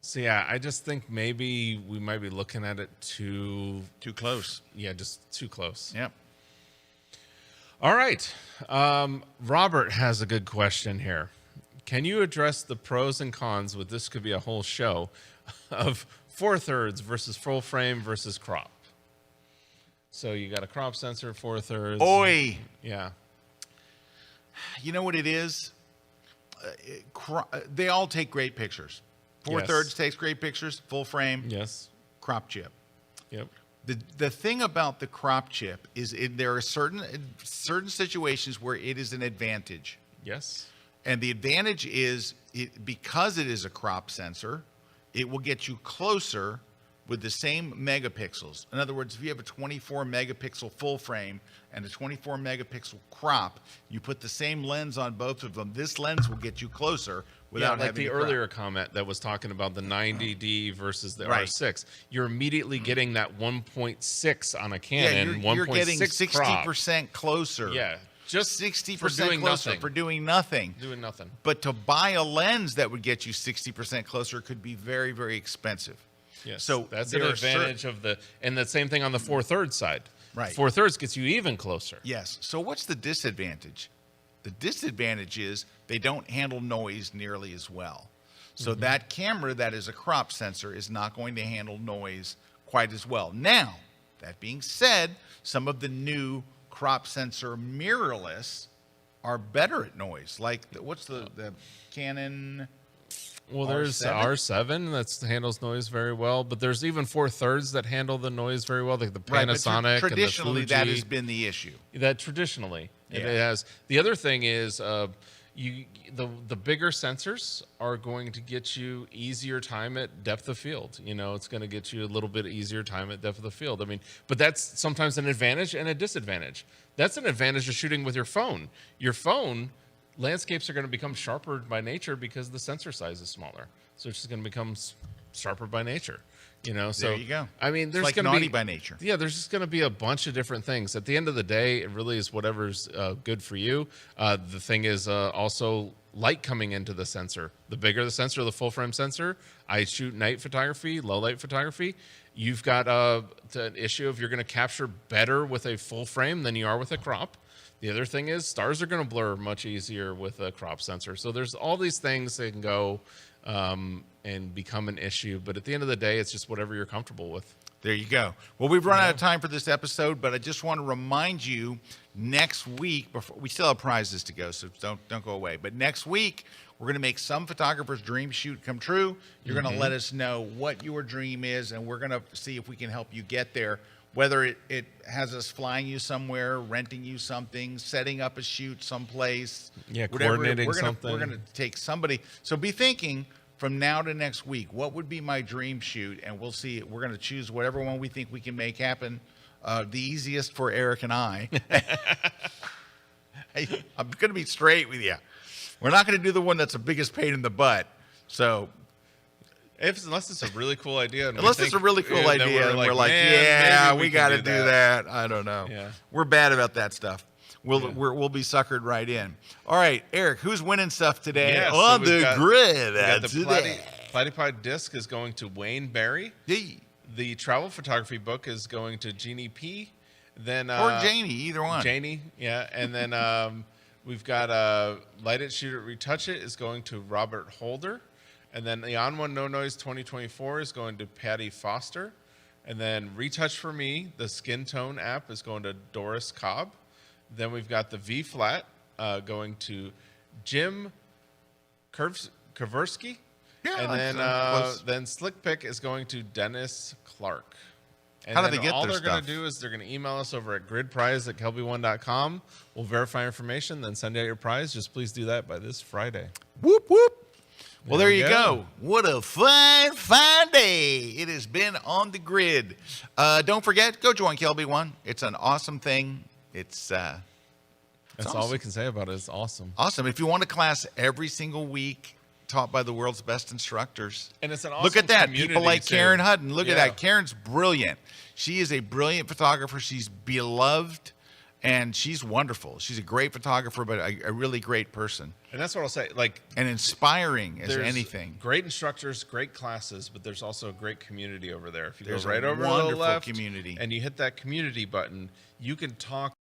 So yeah, I just think maybe we might be looking at it too close. Yeah, just too close. Yep. All right. Robert has a good question here. Can you address the pros and cons with this could be a whole show of 4/3 versus full frame versus crop? So you got a crop sensor, 4/3. Oi. Yeah. You know what it is? They all take great pictures. 4/3 takes great pictures, full frame. Yes. Crop chip. Yep. The thing about the crop chip is there are certain situations where it is an advantage. Yes. And the advantage is because it is a crop sensor, it will get you closer with the same megapixels. In other words, if you have a 24 megapixel full frame and a 24 megapixel crop, you put the same lens on both of them. This lens will get you closer without like having the to crop. earlier comment that was talking about the 90D versus the R6. You're immediately getting that 1.6 on a Canon. Yeah, you're getting 60% 60% closer. Yeah. Just 60% for doing closer nothing. for doing nothing. Doing nothing. But to buy a lens that would get you 60% closer could be very, very expensive. Yes. So that's an advantage of the, and the same thing on the 4/3 side. Right. 4/3 gets you even closer. Yes. So what's the disadvantage? The disadvantage is they don't handle noise nearly as well. So that camera that is a crop sensor is not going to handle noise quite as well. Now, that being said, some of the new crop sensor mirrorless are better at noise. Like, what's the Canon? Well, there's R7 that handles noise very well, but there's even 4/3 that handle the noise very well, like the Panasonic. Traditionally, and the Fuji. that has been the issue. That traditionally it has. The other thing is, the bigger sensors are going to get you easier time at depth of field. You know, it's going to get you a little bit easier time at depth of field. I mean, but that's sometimes an advantage and a disadvantage. That's an advantage of shooting with your phone. Your phone. Landscapes are going to become sharper by nature because the sensor size is smaller. So it's just going to become sharper by nature. You know, so there you go. I mean, there's like going to naughty be by nature. Yeah, there's just going to be a bunch of different things. At the end of the day, it really is whatever's good for you. The thing is also light coming into the sensor. The bigger the sensor, the full frame sensor. I shoot night photography, low light photography. You've got an issue of you're going to capture better with a full frame than you are with a crop. The other thing is stars are going to blur much easier with a crop sensor. So there's all these things that can go and become an issue. But at the end of the day, it's just whatever you're comfortable with. There you go. Well, we've run out of time for this episode, but I just want to remind you next week, we still have prizes to go, so don't go away. But next week, we're going to make some photographer's dream shoot come true. You're going to let us know what your dream is, and we're going to see if we can help you get there. Whether it has us flying you somewhere, renting you something, setting up a shoot someplace. Yeah, coordinating something. We're going to take somebody. So be thinking from now to next week, what would be my dream shoot? And we'll see. We're going to choose whatever one we think we can make happen. The easiest for Erik and I. I'm going to be straight with you. We're not going to do the one that's the biggest pain in the butt. So... unless it's a really cool idea. And unless it's a really cool idea, and we're like, yeah, we got to do that. I don't know. Yeah. We're bad about that stuff. We'll be suckered right in. All right, Erik, who's winning stuff today on the grid? The Platypod disc is going to Wayne Barry. The travel photography book is going to Jeannie P. Then or Janie, either one. Janie, yeah. And then we've got Light It, Shoot It, Retouch It is going to Robert Holder. And then the On One No Noise 2024 is going to Patty Foster. And then Retouch for Me, the Skin Tone app, is going to Doris Cobb. Then we've got the V Flat going to Jim Kaversky. Yeah, and then Slick Pick is going to Dennis Clark. And how do they get all their they're going to do is they're going to email us over at gridprize@kelby1.com. We'll verify information, then send out your prize. Just please do that by this Friday. Whoop, whoop. Well, there you go. What a fun day it has been on the grid. Don't forget, go join Kelby One. It's an awesome thing. That's awesome. All we can say about it. It's awesome. Awesome. If you want a class every single week taught by the world's best instructors. And it's an awesome Look at that. community, People like too. Karen Hutton. Look at that. Karen's brilliant. She is a brilliant photographer. She's beloved. And she's wonderful. She's a great photographer, but a really great person. And that's what I'll say. Like, and inspiring as there's anything. Great instructors, great classes, but there's also a great community over there. If you There's go right a over to the wonderful left community. and you hit that community button, you can talk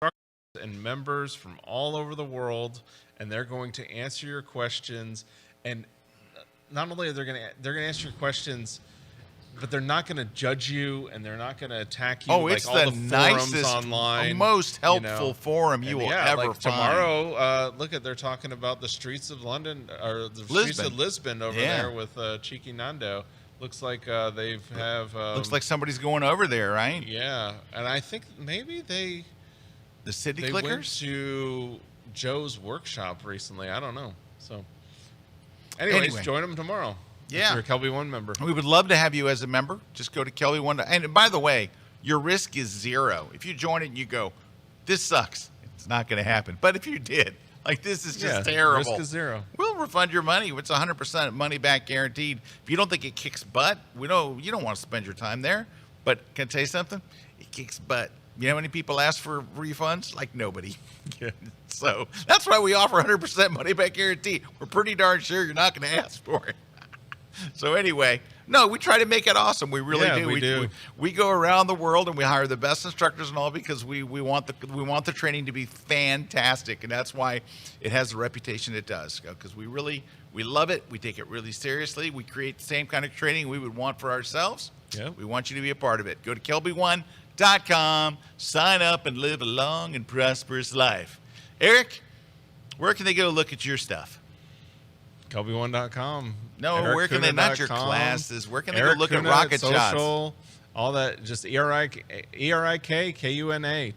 to instructors and members from all over the world, and they're going to answer your questions. And not only are they're going to answer your questions, but they're not going to judge you, and they're not going to attack you. It's like all the forums nicest, online, most helpful forum you will ever like find. Tomorrow, they're talking about the streets of London, or the streets of Lisbon over there with Cheeky Nando. Looks like they have. Looks like somebody's going over there, right? Yeah, and I think maybe the City they Clickers went to Joe's workshop recently. I don't know. So, anyways, join them tomorrow. Yeah. If you're a Kelby One member. We would love to have you as a member. Just go to Kelby One. And by the way, your risk is zero. If you join it and you go, this sucks, it's not going to happen. But if you did, like, this is just terrible. Risk is zero. We'll refund your money. It's 100% money back guaranteed. If you don't think it kicks butt, you don't want to spend your time there. But can I tell you something? It kicks butt. You know how many people ask for refunds? Like nobody. So that's why we offer 100% money back guarantee. We're pretty darn sure you're not going to ask for it. So anyway, no, we try to make it awesome. We really do. We do. We go around the world and we hire the best instructors and all because we want the training to be fantastic, and that's why it has the reputation it does. Because we love it. We take it really seriously. We create the same kind of training we would want for ourselves. Yeah. We want you to be a part of it. Go to kelby1.com, sign up, and live a long and prosperous life. Erik, where can they go look at your stuff? Kelby1.com. No, where can they, not your classes, where can they go look at rocket shots? Social, all that, just ERIK,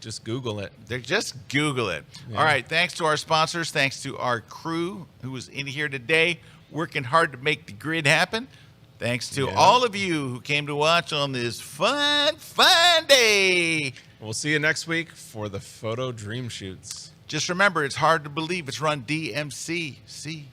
just Google it. Just Google it. Yeah. All right, thanks to our sponsors, thanks to our crew who was in here today, working hard to make the grid happen. Thanks to all of you who came to watch on this fun day. We'll see you next week for the photo dream shoots. Just remember, it's hard to believe it's run DMC. See.